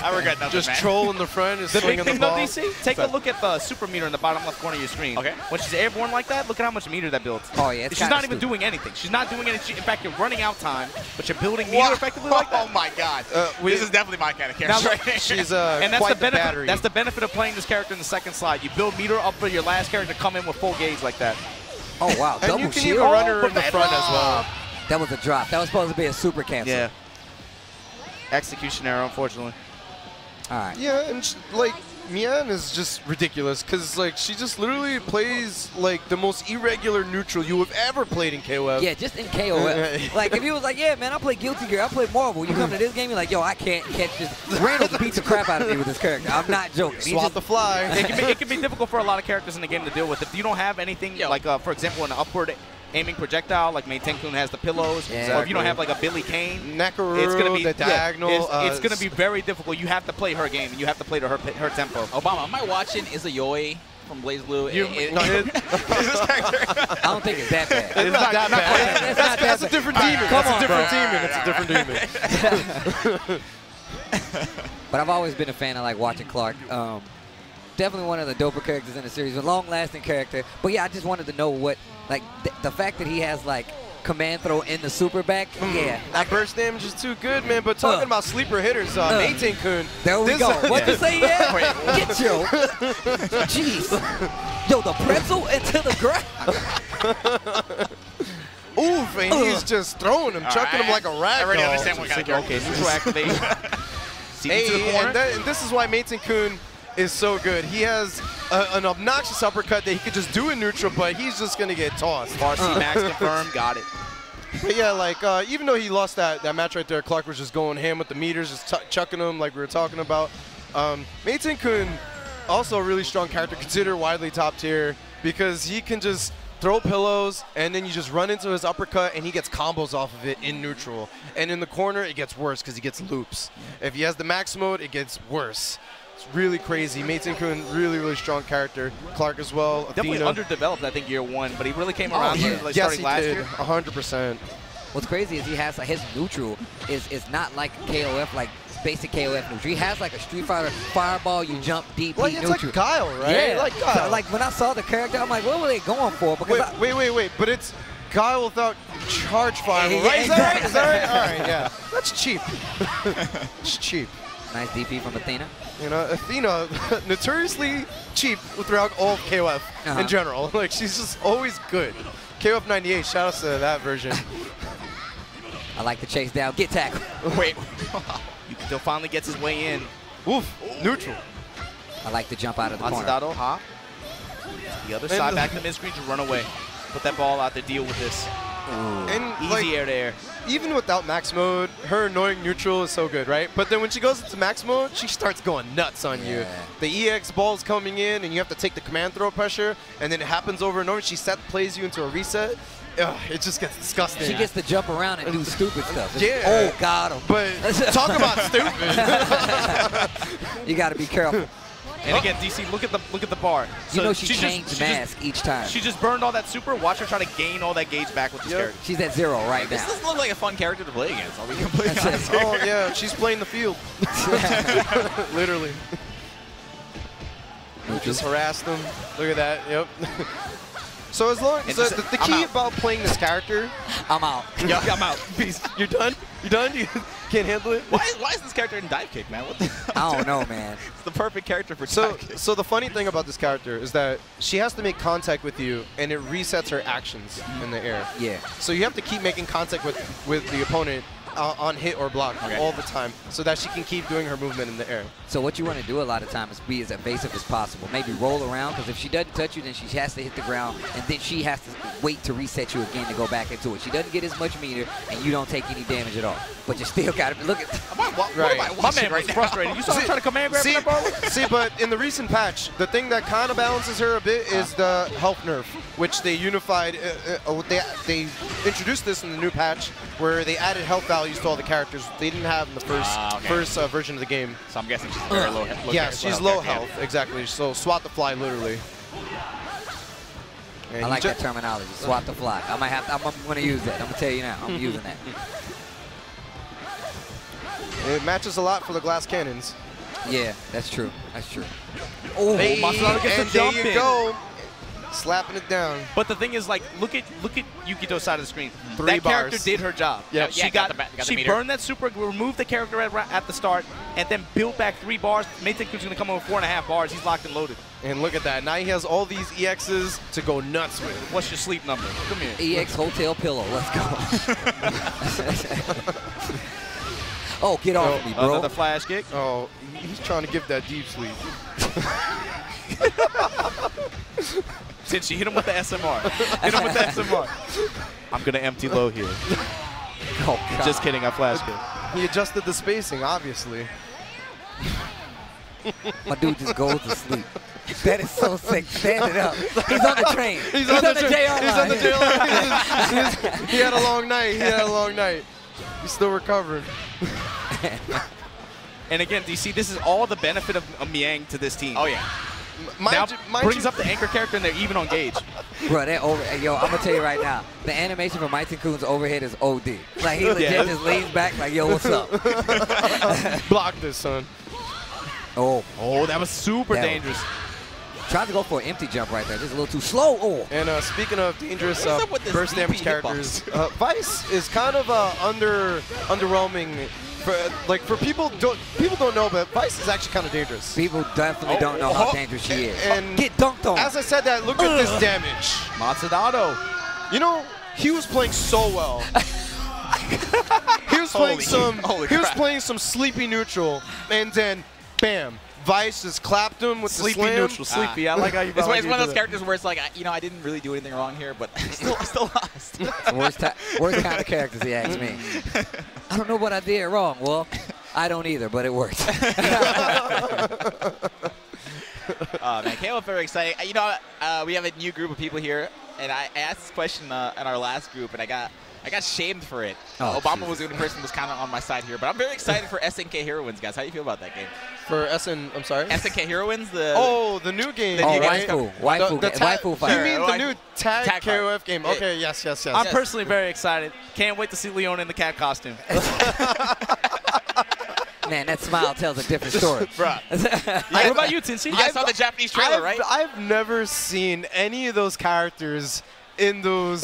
[SPEAKER 1] I regret nothing,
[SPEAKER 4] Just
[SPEAKER 1] man.
[SPEAKER 4] troll in the front, is
[SPEAKER 3] The big
[SPEAKER 4] swinging the
[SPEAKER 3] thing though,
[SPEAKER 4] ball.
[SPEAKER 3] DC, take a look at the super meter in the bottom left corner of your screen.
[SPEAKER 1] Okay.
[SPEAKER 3] When she's airborne like that, look at how much meter that builds.
[SPEAKER 2] Oh, yeah, it's
[SPEAKER 3] She's
[SPEAKER 2] kinda
[SPEAKER 3] not even
[SPEAKER 2] stupid.
[SPEAKER 3] doing anything. She's not doing anything. In fact, you're running out time, but you're building meter effectively like that.
[SPEAKER 1] Oh my God!
[SPEAKER 4] We-
[SPEAKER 1] This is definitely my kind of
[SPEAKER 3] Now
[SPEAKER 1] character.
[SPEAKER 3] look,
[SPEAKER 1] right here.
[SPEAKER 4] She's
[SPEAKER 3] And that's
[SPEAKER 4] quite
[SPEAKER 3] the benefit.
[SPEAKER 4] battery.
[SPEAKER 3] That's the benefit of playing this character in the second slide. You build meter up for your last character to come in with full gauge like that.
[SPEAKER 2] Oh, wow.
[SPEAKER 4] and
[SPEAKER 2] Double
[SPEAKER 4] you can
[SPEAKER 2] shield.
[SPEAKER 4] even run her
[SPEAKER 3] but
[SPEAKER 4] in the
[SPEAKER 3] that
[SPEAKER 4] front as well.
[SPEAKER 3] drop.
[SPEAKER 2] That was a drop. That was supposed to be a super cancel.
[SPEAKER 3] Yeah. Execution error, unfortunately.
[SPEAKER 2] All right.
[SPEAKER 4] Yeah, and like Mian is just ridiculous because like she just literally plays like the most irregular neutral you have ever played in KOF.
[SPEAKER 2] Yeah, just in KOF. Like, if you was like, yeah, man, I play Guilty Gear, I play Marvel. You come to this game, you're like, yo, I can't catch this. Randall beats the crap out of me with this character. I'm not joking. He
[SPEAKER 4] Swap
[SPEAKER 2] just-
[SPEAKER 4] the fly.
[SPEAKER 3] It can be difficult for a lot of characters in the game to deal with. If you don't have anything,
[SPEAKER 1] Yo.
[SPEAKER 3] like, for example, an upward aiming projectile, like Maintain Kun has the pillows,
[SPEAKER 2] Yeah.
[SPEAKER 3] or if you don't have, like, a Billy Kane,
[SPEAKER 4] Nakaru,
[SPEAKER 3] it's going to be
[SPEAKER 4] the diagonal.
[SPEAKER 3] It's going to be very difficult. You have to play her game, and you have to play to her tempo.
[SPEAKER 1] Obama, am I watching Is a Yoi from Blaze Blue?
[SPEAKER 3] You-
[SPEAKER 4] No,
[SPEAKER 1] is this character?
[SPEAKER 2] I don't think it's that bad.
[SPEAKER 4] It's not that bad.
[SPEAKER 2] It's not
[SPEAKER 4] That's
[SPEAKER 2] that
[SPEAKER 4] a different
[SPEAKER 2] bad.
[SPEAKER 4] demon.
[SPEAKER 2] Come
[SPEAKER 4] That's a
[SPEAKER 2] on,
[SPEAKER 4] different demon. It's a different demon.
[SPEAKER 2] But I've always been a fan of like watching Clark. Definitely one of the doper characters in the series, a long-lasting character. But yeah, I just wanted to know what, like, the fact that he has like command throw in the super back. Yeah,
[SPEAKER 4] That burst damage is too good, man. But talking about sleeper hitters, Maintain Kun.
[SPEAKER 2] there we
[SPEAKER 4] this-
[SPEAKER 2] go. What you say? Yeah,
[SPEAKER 1] Wait,
[SPEAKER 2] get yo, jeez, yo, the pretzel into the ground.
[SPEAKER 4] Oof, and he's just throwing him, chucking him like a rag
[SPEAKER 1] I already
[SPEAKER 4] doll.
[SPEAKER 1] understand what kind of character
[SPEAKER 3] Okay,
[SPEAKER 1] this
[SPEAKER 3] neutral
[SPEAKER 1] is.
[SPEAKER 3] activation. See to the
[SPEAKER 4] Hey,
[SPEAKER 3] corner.
[SPEAKER 4] and this is why Maintain Kun is so good. He has an obnoxious uppercut that he could just do in neutral, but he's just going to get tossed.
[SPEAKER 3] RC max confirmed. Got it.
[SPEAKER 4] But yeah, like, even though he lost that match right there, Clark was just going ham with the meters, just chucking them like we were talking about. Maintain Kun, also a really strong character, considered widely top tier, because he can just throw pillows, and then you just run into his uppercut, and he gets combos off of it in neutral. And in the corner, it gets worse because he gets loops. If he has the max mode, it gets worse. It's really crazy. Maintain Kun, really, really strong character. Clark as well.
[SPEAKER 3] Definitely
[SPEAKER 4] Athena.
[SPEAKER 3] underdeveloped, I think, year one, but he really came around
[SPEAKER 2] yeah.
[SPEAKER 3] like,
[SPEAKER 4] Yes,
[SPEAKER 3] starting
[SPEAKER 4] he
[SPEAKER 3] last
[SPEAKER 4] did.
[SPEAKER 3] year.
[SPEAKER 4] 100%.
[SPEAKER 2] What's crazy is he has like his neutral is not like KOF, like basic KOF neutral. He has like a Street Fighter fireball, you jump deep,
[SPEAKER 4] Like,
[SPEAKER 2] heat
[SPEAKER 4] it's
[SPEAKER 2] neutral.
[SPEAKER 4] like Guile, right?
[SPEAKER 2] Yeah,
[SPEAKER 4] Like Guile.
[SPEAKER 2] So, like when I saw the character, I'm like, what were they going for? Because
[SPEAKER 4] Wait. But it's Guile without charge fire,
[SPEAKER 2] Yeah,
[SPEAKER 4] right? Is that right?
[SPEAKER 2] exactly.
[SPEAKER 4] Is that right? All right, yeah. That's cheap. It's cheap.
[SPEAKER 2] nice DP from Athena.
[SPEAKER 4] You know, Athena, notoriously cheap throughout all of KOF in general. Like, she's just always good. KOF 98, shout out to that version.
[SPEAKER 2] I like to chase down, get tackled.
[SPEAKER 1] Wait.
[SPEAKER 3] Yukito finally gets his way in.
[SPEAKER 4] Oof, neutral.
[SPEAKER 2] I like to jump out of the corner.
[SPEAKER 3] Matsudato, huh? The other side, back to the mid-screen to run away. Put that ball out there, deal with this.
[SPEAKER 4] And,
[SPEAKER 3] Easy
[SPEAKER 4] like,
[SPEAKER 3] air to air.
[SPEAKER 4] even without max mode, her annoying neutral is so good, right? But then when she goes into max mode, she starts going nuts on you.
[SPEAKER 2] Yeah.
[SPEAKER 4] The EX ball's coming in, and you have to take the command throw pressure, and then it happens over and over. She plays you into a reset. Ugh, it just gets disgusting.
[SPEAKER 2] She gets to jump around and do stupid stuff.
[SPEAKER 4] Yeah.
[SPEAKER 2] Oh, got him.
[SPEAKER 4] But talk about stupid.
[SPEAKER 2] You got to be careful.
[SPEAKER 3] And again, DC, look at the bar.
[SPEAKER 2] You know she
[SPEAKER 3] just-
[SPEAKER 2] changed mask each time.
[SPEAKER 3] She just burned all that super. Watch her try to gain all that gauge back with this character.
[SPEAKER 2] She's at 0 right
[SPEAKER 1] This
[SPEAKER 2] now.
[SPEAKER 1] doesn't look like a fun character to play against. Are we completely honest here?
[SPEAKER 4] Oh, yeah, she's playing the field. Literally. Just harass them. Look at that, yep. So as long as
[SPEAKER 3] just-
[SPEAKER 4] the
[SPEAKER 3] I'm
[SPEAKER 4] key
[SPEAKER 3] out.
[SPEAKER 4] about playing this character,
[SPEAKER 2] I'm out.
[SPEAKER 3] Yeah, I'm out.
[SPEAKER 4] Peace. You're done? You done? You can't handle it?
[SPEAKER 1] Why is this character in dive kick, man? What the
[SPEAKER 2] I don't know, man.
[SPEAKER 1] It's the perfect character for
[SPEAKER 4] So,
[SPEAKER 1] dive kick.
[SPEAKER 4] so the funny thing about this character is that she has to make contact with you, and it resets her actions in the air.
[SPEAKER 2] Yeah.
[SPEAKER 4] So you have to keep making contact with the opponent on hit or block all the time, so that she can keep doing her movement in the air.
[SPEAKER 2] So what you want to do a lot of times is be as evasive as possible. Maybe roll around, because if she doesn't touch you, then she has to hit the ground, and then she has to wait to reset you again to go back into it. She doesn't get as much meter, and you don't take any damage at all. But you still got to look at.
[SPEAKER 3] My man was frustrated. You saw him trying to command grab that ball?
[SPEAKER 4] See, but in the recent patch, the thing that kind of balances her a bit is the health nerf, which they unified. They introduced this in the new patch, where they added health values to all the characters they didn't have in the first version of the game.
[SPEAKER 1] So I'm guessing she's very low health.
[SPEAKER 4] Yeah, she's low health, exactly. So swat the fly, literally. And
[SPEAKER 2] I like that terminology, swat the fly. I'm going to use that. I'm going to tell you now. I'm using that.
[SPEAKER 4] It matches a lot for the glass cannons.
[SPEAKER 2] Yeah, that's true. That's true.
[SPEAKER 3] Oh,
[SPEAKER 4] Hey,
[SPEAKER 3] Matsunato gets
[SPEAKER 4] and
[SPEAKER 3] the jump
[SPEAKER 4] there you
[SPEAKER 3] in.
[SPEAKER 4] go. Slapping it down.
[SPEAKER 3] But the thing is, like, look at Yukito's side of the screen.
[SPEAKER 4] 3
[SPEAKER 3] that character
[SPEAKER 4] bars.
[SPEAKER 3] did her job.
[SPEAKER 4] Yep.
[SPEAKER 3] She she
[SPEAKER 1] meter.
[SPEAKER 3] burned that super, removed the character at the start, and then built back 3 bars. Meitenku's going to come over 4.5 bars. He's locked and loaded.
[SPEAKER 4] And look at that. Now he has all these EXs to go nuts with.
[SPEAKER 3] What's your sleep number? Come here.
[SPEAKER 2] EX Hotel Pillow. Let's go. Oh, get off me, bro.
[SPEAKER 3] Another flash kick.
[SPEAKER 4] Oh, he's trying to give that deep sleep.
[SPEAKER 3] Since she hit him with the SMR. Hit him with the SMR. I'm going to empty low here.
[SPEAKER 2] Oh, God.
[SPEAKER 3] Just kidding. I flash kick.
[SPEAKER 4] He adjusted the spacing, obviously.
[SPEAKER 2] My dude just goes to sleep. That is so sick. Stand it up. He's on the train.
[SPEAKER 4] He's on the
[SPEAKER 2] JR line.
[SPEAKER 4] He's on the JR line. He had a long night. He had a long night. He's still recovering.
[SPEAKER 3] And again, do you see, this is all the benefit of Miang to this team.
[SPEAKER 1] Oh, yeah.
[SPEAKER 3] Now brings up the anchor character, and they're even on gauge.
[SPEAKER 2] Bro, yo, I'm going to tell you right now, the animation for Meitenku's overhead is OD. Like, he legit just leans back like, yo, what's up?
[SPEAKER 4] Block this, son.
[SPEAKER 2] Oh,
[SPEAKER 3] that was super dangerous.
[SPEAKER 2] Tried to go for an empty jump right there. Just a little too slow. Oh.
[SPEAKER 4] And speaking of dangerous
[SPEAKER 1] What's up with this
[SPEAKER 4] burst damage
[SPEAKER 1] VP
[SPEAKER 4] characters, Vice is kind of underwhelming. For people don't know, but Vice is actually kind of dangerous.
[SPEAKER 2] People definitely don't know how dangerous she is.
[SPEAKER 4] And
[SPEAKER 2] get dunked on.
[SPEAKER 4] As I said that, look at this damage.
[SPEAKER 3] Matsunato.
[SPEAKER 4] You know, he was playing so well. He was playing some sleepy neutral, and then bam, Vice just clapped him with
[SPEAKER 3] Sleepy
[SPEAKER 4] the slam.
[SPEAKER 3] neutral, sleepy. I like how you.
[SPEAKER 1] It's one of those characters where it's like, I didn't really do anything wrong here, but I still lost.
[SPEAKER 2] Worst kind of characters, he asks me. I don't know what I did wrong. Well, I don't either, but it worked.
[SPEAKER 1] Man, KO very exciting. We have a new group of people here, and I asked this question in our last group, and I got shamed for it.
[SPEAKER 2] Oh,
[SPEAKER 1] Obama was the only person who was kind of on my side here, but I'm very excited for SNK Heroines, guys. How do you feel about that game?
[SPEAKER 4] For I'm sorry?
[SPEAKER 1] SNK Heroines, the
[SPEAKER 4] new game.
[SPEAKER 2] Waifu fight.
[SPEAKER 4] You mean the new tag KOF game?
[SPEAKER 1] Yeah.
[SPEAKER 4] Okay, yes.
[SPEAKER 3] I'm personally very excited. Can't wait to see Leona in the cat costume.
[SPEAKER 2] Man, that smile tells a different story.
[SPEAKER 3] Bruh. What about you, Tinsy?
[SPEAKER 1] You guys saw the Japanese trailer, right?
[SPEAKER 4] I've never seen any of those characters in those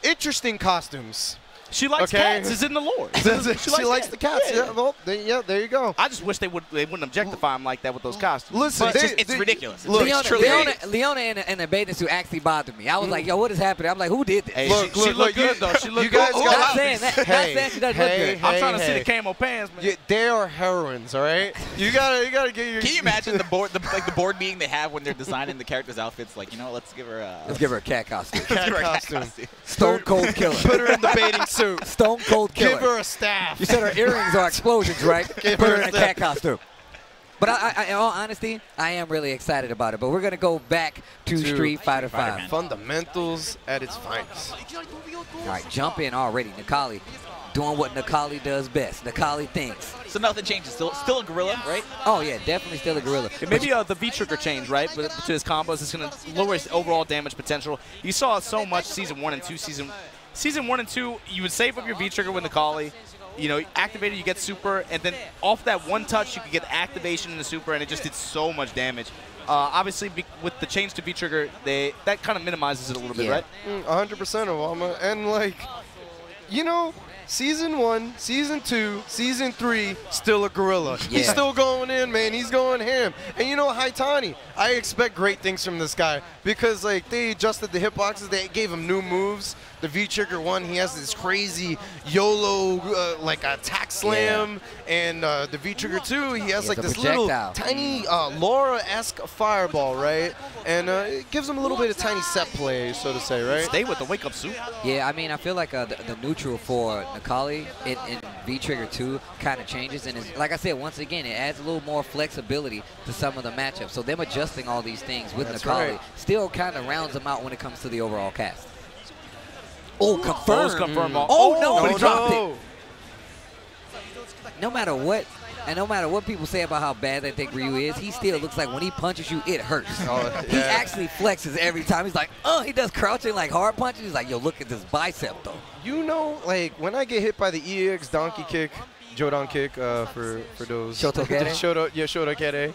[SPEAKER 4] interesting costumes.
[SPEAKER 3] She likes cats. It's in the lore.
[SPEAKER 4] She likes the cats. Yeah, well, there you go.
[SPEAKER 3] I just wish they wouldn't objectify him like that with those costumes.
[SPEAKER 4] Listen,
[SPEAKER 1] it's ridiculous.
[SPEAKER 2] Look, Leona in a bathing suit actually bothered me. I was like, yo, what is happening? I'm like, who did this?
[SPEAKER 3] Hey, she looked good, though. She looked
[SPEAKER 4] you guys
[SPEAKER 3] good.
[SPEAKER 2] Not saying she doesn't look good.
[SPEAKER 3] I'm trying to see the camo pants, man.
[SPEAKER 4] They are heroines, all right? You gotta get your.
[SPEAKER 1] Can you imagine the board meeting they have when they're designing the characters' outfits? Like, let's give her a
[SPEAKER 2] cat costume.
[SPEAKER 4] Cat costume.
[SPEAKER 2] Stone Cold Killer.
[SPEAKER 4] Put her in the bathing suit.
[SPEAKER 2] Stone Cold Killer.
[SPEAKER 4] Give her a staff.
[SPEAKER 2] You said her earrings are explosions, right? Put her in a cat costume. But in all honesty, I am really excited about it. But we're going to go back to Street Fighter V.
[SPEAKER 4] Fundamentals at its finest.
[SPEAKER 2] All right, jump in already. Nikali doing what Nikali does best. Nikali thinks.
[SPEAKER 1] So nothing changes. Still a gorilla, right?
[SPEAKER 2] Oh, yeah, definitely still a gorilla.
[SPEAKER 3] Maybe the V-trigger change, right? But to his combos, it's going to lower his overall damage potential. You saw so much Season 1 and 2. Season 1 and 2, you would save up your V-trigger with Nikali. Activate it, you get super, and then off that one touch, you could get activation in the super, and it just did so much damage. Obviously, with the change to V-trigger, that kind of minimizes it a little bit, right?
[SPEAKER 4] 100% Obama. And, Season 1, Season 2, Season 3, still a gorilla.
[SPEAKER 2] Yeah.
[SPEAKER 4] He's still going in, man. He's going ham. And Haitani, I expect great things from this guy because, they adjusted the hitboxes. They gave him new moves. The V-Trigger 1, he has this crazy YOLO like attack slam, and the V-Trigger 2, he has like this little tiny Laura-esque fireball, right? And it gives him a little bit of tiny set play, so to say, right?
[SPEAKER 3] Stay with the wake-up suit.
[SPEAKER 2] Yeah, I mean, I feel like the neutral for Necalli in V-Trigger 2 kind of changes, and like I said, once again, it adds a little more flexibility to some of the matchups. So them adjusting all these things with Necalli still kind of rounds them out when it comes to the overall cast. Oh, confirm. Oh, no, but he dropped it. No matter what, and no matter what people say about how bad they think Ryu is, he still looks like when he punches you, it hurts. He actually flexes every time. He's like, he does crouching like hard punches. He's like, yo, look at this bicep, though.
[SPEAKER 4] You know, like, when I get hit by the EX donkey kick, Jodan kick, for those.
[SPEAKER 2] Shotokere?
[SPEAKER 4] Shotokere,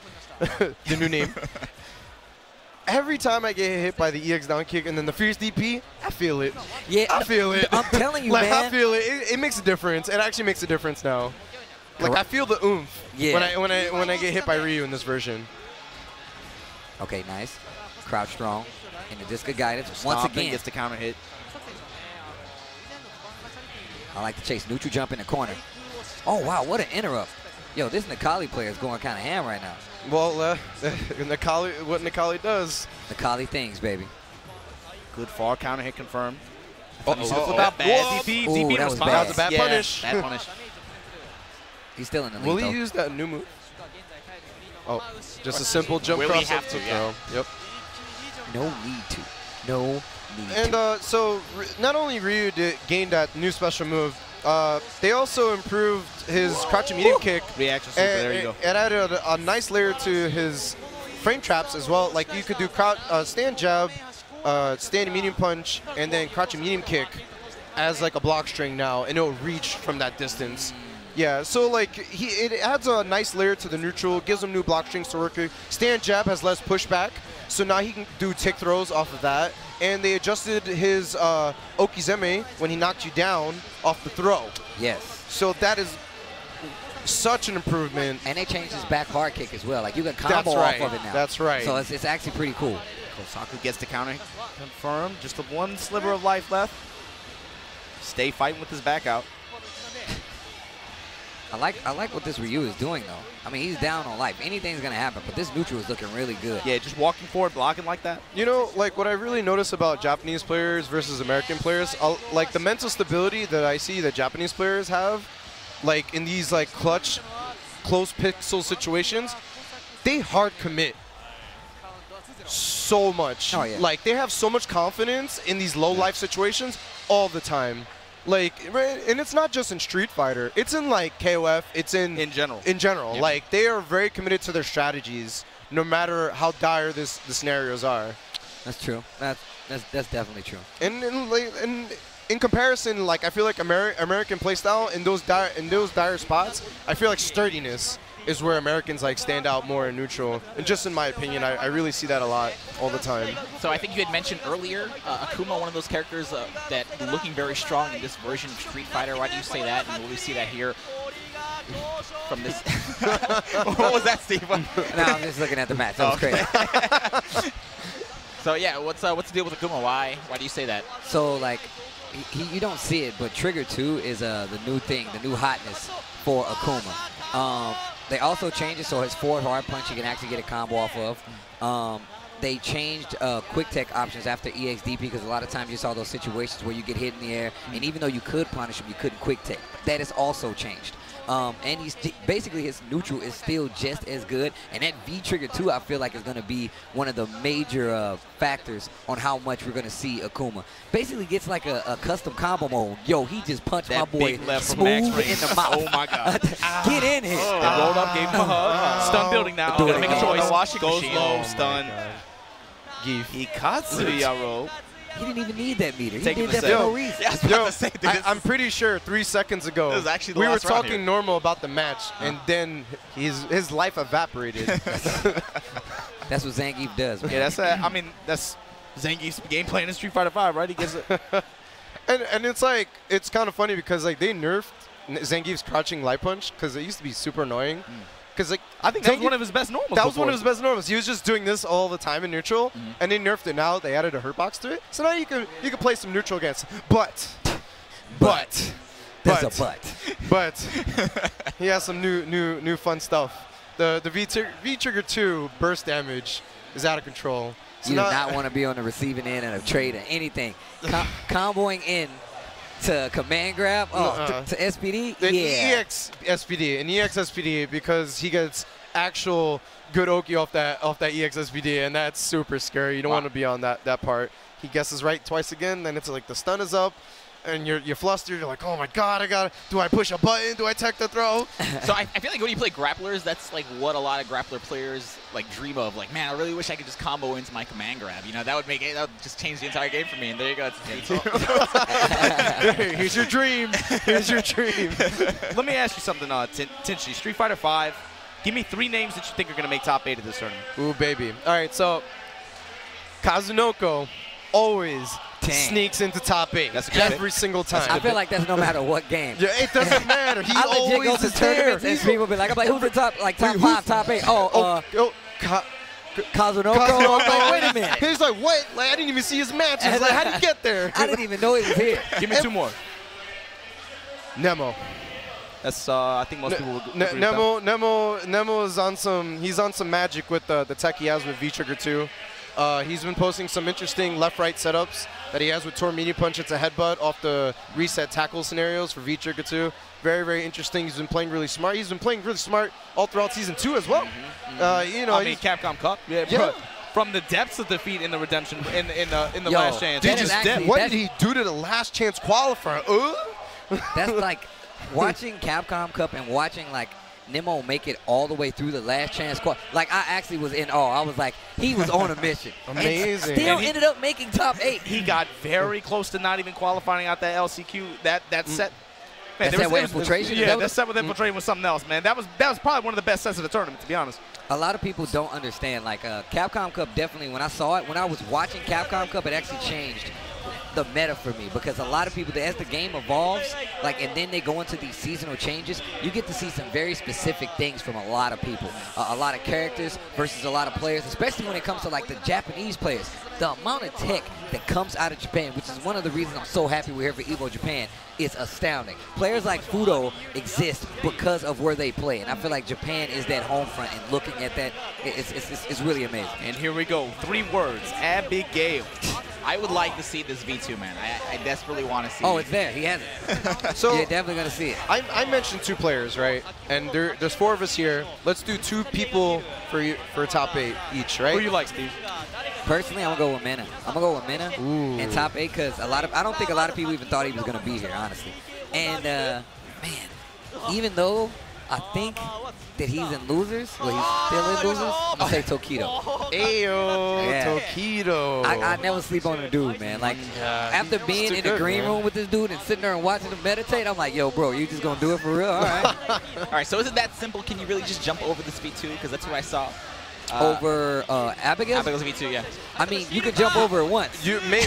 [SPEAKER 4] the new name. Every time I get hit by the EX down kick and then the fierce DP, I feel it.
[SPEAKER 2] Yeah,
[SPEAKER 4] I feel it.
[SPEAKER 2] I'm telling you,
[SPEAKER 4] like,
[SPEAKER 2] man.
[SPEAKER 4] I feel it. It makes a difference. It actually makes a difference now. Like, I feel the oomph when I get hit by Ryu in this version.
[SPEAKER 2] Okay, nice. Crouch strong. And the disc of guidance. Once
[SPEAKER 3] Stomping,
[SPEAKER 2] again.
[SPEAKER 3] gets the counter hit.
[SPEAKER 2] I like to chase neutral jump in the corner. Oh, wow, what an interrupt. Yo, this Necalli player is going kind of ham right now.
[SPEAKER 4] Well, Necalli, what Necalli does.
[SPEAKER 2] Necalli things, baby.
[SPEAKER 3] Good far counter hit confirmed.
[SPEAKER 4] Without
[SPEAKER 3] bad DP. DP
[SPEAKER 2] that was
[SPEAKER 3] response.
[SPEAKER 2] bad.
[SPEAKER 4] That was a bad punish.
[SPEAKER 3] Bad punish.
[SPEAKER 2] He's still in the lead,
[SPEAKER 4] Will he
[SPEAKER 2] though.
[SPEAKER 4] use that new move? Oh, just a simple jump
[SPEAKER 1] Will he
[SPEAKER 4] cross
[SPEAKER 1] have
[SPEAKER 4] up
[SPEAKER 1] to,
[SPEAKER 4] to
[SPEAKER 1] yeah.
[SPEAKER 4] throw. Yep.
[SPEAKER 2] No need to. No need
[SPEAKER 4] And
[SPEAKER 2] to.
[SPEAKER 4] so not only Ryu gained that new special move, they also improved his crouching medium kick.
[SPEAKER 3] Reaction super, there you go.
[SPEAKER 4] It added a nice layer to his frame traps as well. Like you could do stand jab, stand medium punch, and then crouching medium kick as like a block string now, and it'll reach from that distance. Yeah, so like it adds a nice layer to the neutral, gives him new block strings to work with. Stand jab has less pushback, so now he can do tick throws off of that. And they adjusted his Okizeme when he knocked you down off the throw.
[SPEAKER 2] Yes.
[SPEAKER 4] So that is such an improvement.
[SPEAKER 2] And they changed his back hard kick as well. Like, you can combo off of it now.
[SPEAKER 4] That's right.
[SPEAKER 2] So it's actually pretty cool.
[SPEAKER 3] Kosaku gets the counter confirmed. Just the one sliver of life left. Stay fighting with his back out.
[SPEAKER 2] I like what this Ryu is doing, though. I mean, he's down on life. Anything's going to happen, but this neutral is looking really good.
[SPEAKER 3] Yeah, just walking forward, blocking like that.
[SPEAKER 4] You know, like what I really notice about Japanese players versus American players, like the mental stability that I see that Japanese players have, like in these like clutch, close pixel situations, they hard commit so much.
[SPEAKER 2] Oh, yeah.
[SPEAKER 4] Like they have so much confidence in these low life situations all the time. Like, and it's not just in Street Fighter. It's in like KOF. It's in
[SPEAKER 3] general.
[SPEAKER 4] In general,
[SPEAKER 3] Yeah.
[SPEAKER 4] like they are very committed to their strategies, no matter how dire the scenarios are.
[SPEAKER 2] That's true. That's definitely true.
[SPEAKER 4] And in comparison, like I feel like American playstyle in those dire spots, I feel like sturdiness is where Americans like stand out more in neutral. And just in my opinion, I really see that a lot all the time.
[SPEAKER 1] So I think you had mentioned earlier, Akuma, one of those characters that looking very strong in this version of Street Fighter. Why do you say that? And will we see that here from this? What was that, Steve?
[SPEAKER 2] No, I'm just looking at the match. That was crazy.
[SPEAKER 1] So yeah, what's the deal with Akuma? Why do you say that?
[SPEAKER 2] So like, you don't see it, but Trigger 2 is the new thing, the new hotness for Akuma. They also changed it so his forward hard punch you can actually get a combo off of. They changed quick tech options after EXDP because a lot of times you saw those situations where you get hit in the air, and even though you could punish him, you couldn't quick tech. That is also changed. And he's basically his neutral is still just as good. And that V-Trigger 2, I feel like, is going to be one of the major factors on how much we're going to see Akuma. Basically gets like a custom combo mode. Yo, he just punched
[SPEAKER 3] That
[SPEAKER 2] my boy
[SPEAKER 3] big left from
[SPEAKER 2] smooth
[SPEAKER 3] Max
[SPEAKER 2] in the mouth.
[SPEAKER 3] Oh, my God.
[SPEAKER 2] Get in here.
[SPEAKER 3] They rolled up, gave him a hug. Stun building now.
[SPEAKER 2] Do it
[SPEAKER 3] Gotta make a
[SPEAKER 2] again.
[SPEAKER 3] choice.
[SPEAKER 1] Washing
[SPEAKER 3] Goes
[SPEAKER 1] machine.
[SPEAKER 3] low,
[SPEAKER 1] Oh,
[SPEAKER 3] stun. Ikatsu Yaro.
[SPEAKER 2] He didn't even need that meter. He
[SPEAKER 3] Taking
[SPEAKER 2] did
[SPEAKER 3] the
[SPEAKER 2] that for
[SPEAKER 3] set.
[SPEAKER 2] no reason.
[SPEAKER 1] Yeah, I was about to say, dude,
[SPEAKER 4] I'm pretty sure 3 seconds ago
[SPEAKER 1] This is actually the
[SPEAKER 4] we were
[SPEAKER 1] last round
[SPEAKER 4] talking
[SPEAKER 1] here.
[SPEAKER 4] normal about the match, and then his life evaporated.
[SPEAKER 2] That's what Zangief does, man.
[SPEAKER 3] Yeah, that's Zangief's game plan in Street Fighter 5, right? He gets it.
[SPEAKER 4] and it's kind of funny because like they nerfed Zangief's crouching light punch because it used to be super annoying. Because like
[SPEAKER 3] I think that was one of his best normals.
[SPEAKER 4] That was one of his best normals. He was just doing this all the time in neutral, and they nerfed it. Now they added a hurt box to it, so now you can play some neutral against. But
[SPEAKER 2] there's a but.
[SPEAKER 4] He has some new fun stuff. The V Trigger 2 burst damage is out of control. So
[SPEAKER 2] you do not want to be on the receiving end of a trade or anything. Comboing in to command grab, to SPD,
[SPEAKER 4] EX SPD, and EX SPD because he gets actual good Oki off that EX SPD, and that's super scary. You don't want to be on that part. He guesses right twice again, then it's like the stun is up, and you're flustered. You're like, oh my god, do I push a button? Do I tech the throw?
[SPEAKER 1] So I feel like when you play grapplers, that's like what a lot of grappler players like dream of. Like, man, I really wish I could just combo into my command grab. You know, that would just change the entire game for me. And there you go.
[SPEAKER 4] Here's your dream. Here's your dream.
[SPEAKER 3] Let me ask you something, Tinchy. Street Fighter V. Give me 3 names that you think are going to make top 8 of this tournament.
[SPEAKER 4] Ooh, baby. All right, so Kazunoko always sneaks into top 8.
[SPEAKER 3] That's a good
[SPEAKER 4] every single time.
[SPEAKER 2] I feel like that's no matter what game.
[SPEAKER 4] Yeah, it doesn't matter. He
[SPEAKER 2] I legit go
[SPEAKER 4] always
[SPEAKER 2] to
[SPEAKER 4] is there.
[SPEAKER 2] tournaments and people be like, I'm like, who's the top, like top 5, top 8? Kazunoko. I'm like, wait a minute.
[SPEAKER 4] He's like, what? Like, I didn't even see his matches. Like, how did he get there?
[SPEAKER 2] I didn't even know he was here.
[SPEAKER 3] Give me 2 more.
[SPEAKER 4] Nemo.
[SPEAKER 3] That's I think most people would agree
[SPEAKER 4] Nemo is on some. He's on some magic with the tech he has with V Trigger 2. He's been posting some interesting left-right setups that he has with Tor Media Punch. It's a headbutt off the reset tackle scenarios for V Trigger 2. Very, very interesting. He's been playing really smart. He's been playing really smart all throughout Season 2 as well. You know,
[SPEAKER 3] I mean, Capcom Cup. Yeah. From the depths of defeat in the redemption in the last chance.
[SPEAKER 4] What did he do to the last chance qualifier?
[SPEAKER 2] That's like watching Capcom Cup and watching like Nemo make it all the way through the last chance. Like, I actually was in awe. I was like, he was on a mission.
[SPEAKER 4] Amazing.
[SPEAKER 2] And still ended up making top 8.
[SPEAKER 3] He got very close to not even qualifying out that LCQ. That set. Man,
[SPEAKER 2] that set with infiltration?
[SPEAKER 3] Yeah, that set with infiltration was something else, man. That was probably one of the best sets of the tournament, to be honest.
[SPEAKER 2] A lot of people don't understand. Like, Capcom Cup definitely, when I saw it, when I was watching Capcom Cup, it actually changed the meta for me, because a lot of people, as the game evolves, like, and then they go into these seasonal changes, you get to see some very specific things from a lot of people, a lot of characters versus a lot of players, especially when it comes to like the Japanese players. The amount of tech that comes out of Japan, which is one of the reasons I'm so happy we're here for Evo Japan, is astounding. Players like Fudo exist because of where they play, and I feel like Japan is that home front, and looking at that, it's really amazing.
[SPEAKER 3] And here we go, 3 words: Abigail.
[SPEAKER 1] I would like to see this V2, man. I desperately want to see
[SPEAKER 2] it. It's there. He has it. So you're definitely going to see it.
[SPEAKER 4] I mentioned 2 players, right? And there's 4 of us here. Let's do 2 people for top 8 each, right?
[SPEAKER 3] Who you like, Steve?
[SPEAKER 2] Personally, I'm going to go with Mena. I'm going to go with Mena in top 8 because I don't think a lot of people even thought he was going to be here, honestly. And, man, even though I think that he's in losers, well, he's still in losers, I'm going to say Tokido.
[SPEAKER 4] Ayo, Tokido.
[SPEAKER 2] I never sleep on the dude, man. Like, after being in the green room with this dude and sitting there and watching him meditate, I'm like, yo, bro, you just going to do it for real? All right.
[SPEAKER 1] All right, so is it that simple? Can you really just jump over this V2? Because that's what I saw.
[SPEAKER 2] Over Abigail?
[SPEAKER 1] Abigail's V2, yeah.
[SPEAKER 2] I mean, you can jump over it once.
[SPEAKER 4] You might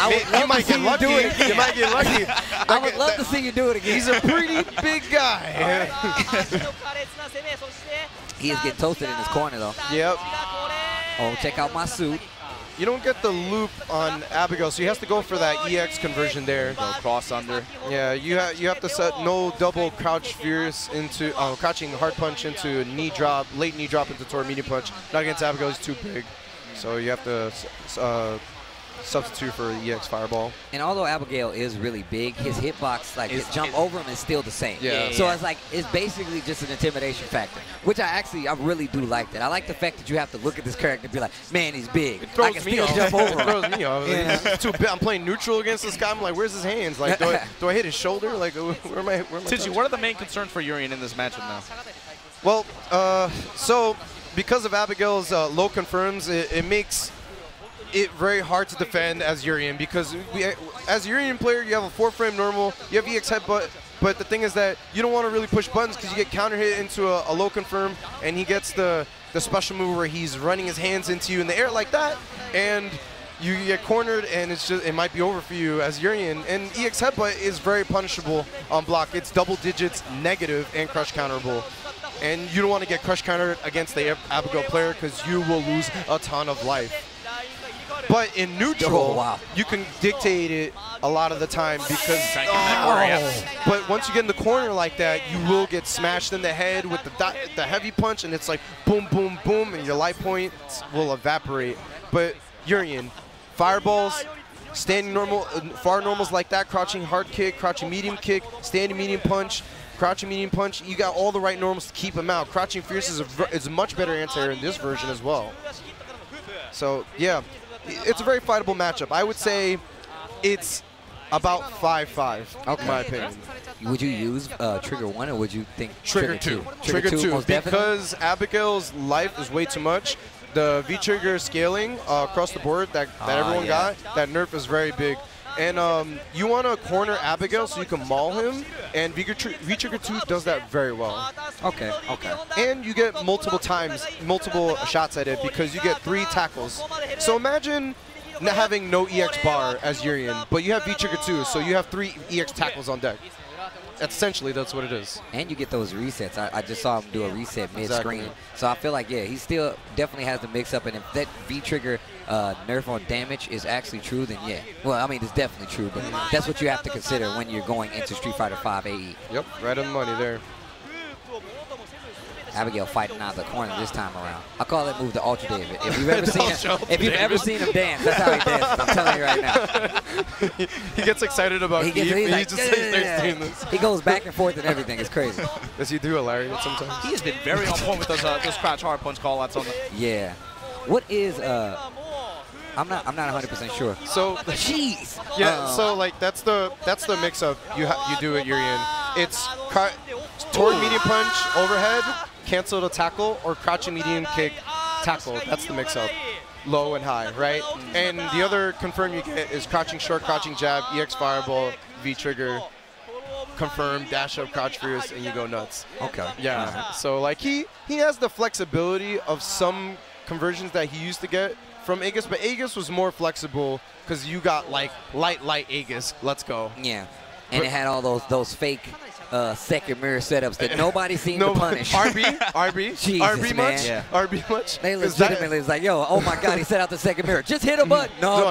[SPEAKER 4] get lucky. You might get lucky.
[SPEAKER 2] I would love to see you do it again.
[SPEAKER 4] He's a pretty big guy.
[SPEAKER 2] He is getting toasted in his corner, though.
[SPEAKER 4] Yep.
[SPEAKER 2] Oh, check out my suit.
[SPEAKER 4] You don't get the loop on Abigail, so he has to go for that EX conversion there.
[SPEAKER 3] Go cross under.
[SPEAKER 4] Yeah, you have to set no double crouch fierce into crouching hard punch into knee drop, late knee drop into Tor Media Punch. Not against Abigail, he's too big. So you have to substitute for the EX Fireball.
[SPEAKER 2] And although Abigail is really big, his hitbox, like his jump over him, is still the same.
[SPEAKER 4] Yeah.
[SPEAKER 2] So it's like, it's basically just an intimidation factor, which I really do like that. I like the fact that you have to look at this character and be like, man, he's big. I can still jump over him.
[SPEAKER 4] It throws me off. Yeah. Too big. I'm playing neutral against this guy. I'm like, where's his hands? Like, do I hit his shoulder? Like, where am I?
[SPEAKER 3] Tinchy, what are the main concerns for Urien in this matchup now?
[SPEAKER 4] Well, so because of Abigail's low confirms, it makes it very hard to defend as Urien, because as a Urien player, you have a 4-frame normal, you have EX headbutt, but the thing is that you don't want to really push buttons because you get counter hit into a low confirm, and he gets the special move where he's running his hands into you in the air like that, and you get cornered, and it might be over for you as Urien. And EX headbutt is very punishable on block. It's double digits negative and crush counterable. and you don't want to get crush countered against the Abigail player because you will lose a ton of life. But in neutral, you can dictate it a lot of the time because but once you get in the corner like that, you will get smashed in the head with the heavy punch, and it's like boom, boom, boom, and your life points will evaporate. But Urian, fireballs, standing normal, far normals like that, crouching hard kick, crouching medium kick, standing medium punch, crouching medium punch, you got all the right normals to keep him out. Crouching fierce is a much better anti-air in this version as well. So, yeah. It's a very fightable matchup. I would say it's about 5-5, in my opinion.
[SPEAKER 2] Would you use Trigger 1 or would you think
[SPEAKER 4] Trigger 2? Trigger 2,
[SPEAKER 2] most
[SPEAKER 4] because Abigail's life is way too much. The V-Trigger scaling across the board that everyone got, that nerf is very big. And you want to corner Abigail so you can maul him, and V-Trigger 2 does that very well.
[SPEAKER 2] Okay.
[SPEAKER 4] And you get multiple shots at it because you get 3 tackles. So imagine having no EX bar as Urian, but you have V-Trigger 2, so you have 3 EX tackles on deck. Essentially, that's what it is. And
[SPEAKER 2] you get those resets. I just saw him do a reset mid-screen.
[SPEAKER 4] Exactly.
[SPEAKER 2] So I feel like, yeah, he still definitely has the mix-up. And if that V-Trigger nerf on damage is actually true, then yeah. Well, I mean, it's definitely true, but that's what you have to consider when you're going into Street Fighter V AE.
[SPEAKER 4] Yep, right on the money there.
[SPEAKER 2] Abigail fighting out of the corner this time around. I call that move the Ultra David. If you've ever seen him dance, that's how he dances. I'm telling you right now.
[SPEAKER 4] He gets excited about
[SPEAKER 2] He goes back and forth and everything. It's crazy.
[SPEAKER 4] Does he do a lariat sometimes?
[SPEAKER 3] He has been very on point with those crouch hard punch call-outs on the.
[SPEAKER 2] Yeah. What is I'm not 100% sure.
[SPEAKER 4] So
[SPEAKER 2] jeez.
[SPEAKER 4] Yeah. So like that's the mix-up you do at Urian. It's toward medium punch overhead, cancel to tackle, or crouching medium kick tackle. That's the mix-up. Low and high, right? And the other confirm you get is crouching short, crouching jab, EX fireball, V trigger, confirm, dash up, crouch fierce, and you go nuts.
[SPEAKER 2] Okay.
[SPEAKER 4] Yeah. So like he has the flexibility of some conversions that he used to get from Aegis, but Aegis was more flexible because you got like light Aegis. Let's go.
[SPEAKER 2] Yeah. And it had all those fake second mirror setups that nobody seemed to punish.
[SPEAKER 4] RB?
[SPEAKER 2] Jesus,
[SPEAKER 4] RB
[SPEAKER 2] man.
[SPEAKER 4] much?
[SPEAKER 2] Yeah.
[SPEAKER 4] RB much?
[SPEAKER 2] They legitimately was like, yo, oh my God, he set out the second mirror. Just hit a button. No.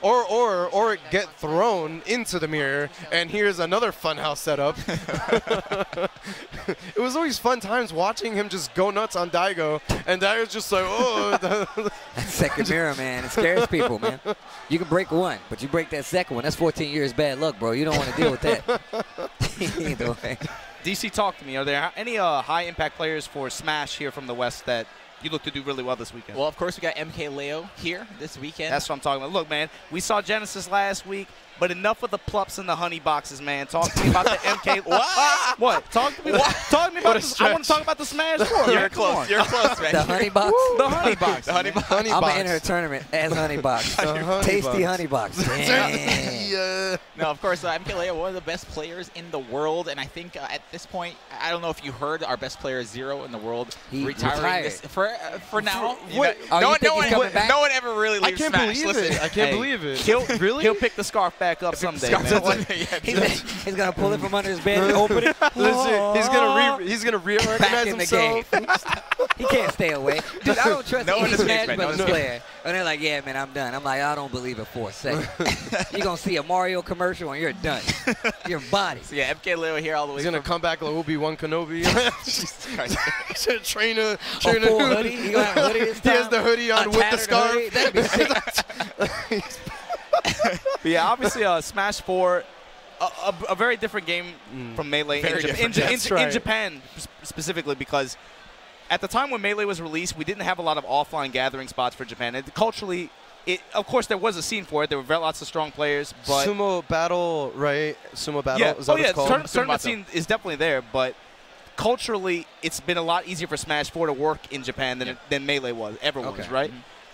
[SPEAKER 4] Or get thrown into the mirror, and here's another funhouse setup. It was always fun times watching him just go nuts on Daigo, and Daigo's just like, oh.
[SPEAKER 2] That second mirror, man, it scares people, man. You can break one, but you break that second one, that's 14 years bad luck, bro. You don't want to deal with that. Either way.
[SPEAKER 3] DC, talk to me. Are there any high-impact players for Smash here from the West that you look to do really well this weekend?
[SPEAKER 1] Well, of course, we got MK Leo here this weekend.
[SPEAKER 3] That's what I'm talking about. Look, man, we saw Genesis last week, but enough of the plups and the honey boxes, man. Talk to me about the MK. What? Talk to me. Talk to me about this. I want to talk about the Smash 4.
[SPEAKER 1] You're close. You're close, man.
[SPEAKER 2] The honey box?
[SPEAKER 3] The honey box.
[SPEAKER 1] The honey box.
[SPEAKER 2] I'm going to enter a tournament as honey box. Tasty honey box.
[SPEAKER 4] Yeah.
[SPEAKER 1] No, of course, MK Leo, one of the best players in the world, and I think at this point, I don't know if you heard, our best player is Zero in the world.
[SPEAKER 2] He
[SPEAKER 1] retiring this, for now.
[SPEAKER 2] What?
[SPEAKER 1] No one ever really leaves Smash.
[SPEAKER 4] I can't believe it.
[SPEAKER 3] He'll pick the scarf back up someday.
[SPEAKER 2] He's going to pull it from under his bed and open it.
[SPEAKER 4] He's gonna reorganize himself.
[SPEAKER 2] The game. He can't stay away. Dude, I don't trust any Smash Brothers player. And they're like, yeah, man, I'm done. I'm like, I don't believe it for a second. You're going to see a Mario commercial and you're done. Your body.
[SPEAKER 1] So yeah, MK Leo here all the way.
[SPEAKER 4] He's going to come back like Obi-Wan Kenobi. Trainer
[SPEAKER 2] full hoodie. He gonna have a hoodie this time.
[SPEAKER 4] He has the hoodie on with the scarf.
[SPEAKER 2] Hoodie. That'd be sick.
[SPEAKER 3] But yeah, obviously Smash 4, a very different game from Melee in Japan specifically, because at the time when Melee was released, we didn't have a lot of offline gathering spots for Japan. And culturally, of course, there was a scene for it. There were lots of strong players. But
[SPEAKER 4] Sumo Battle, right? Sumo Battle,
[SPEAKER 3] yeah.
[SPEAKER 4] is that what it's called?
[SPEAKER 3] Tournament scene is definitely there, but culturally, it's been a lot easier for Smash 4 to work in Japan than Melee ever was, right?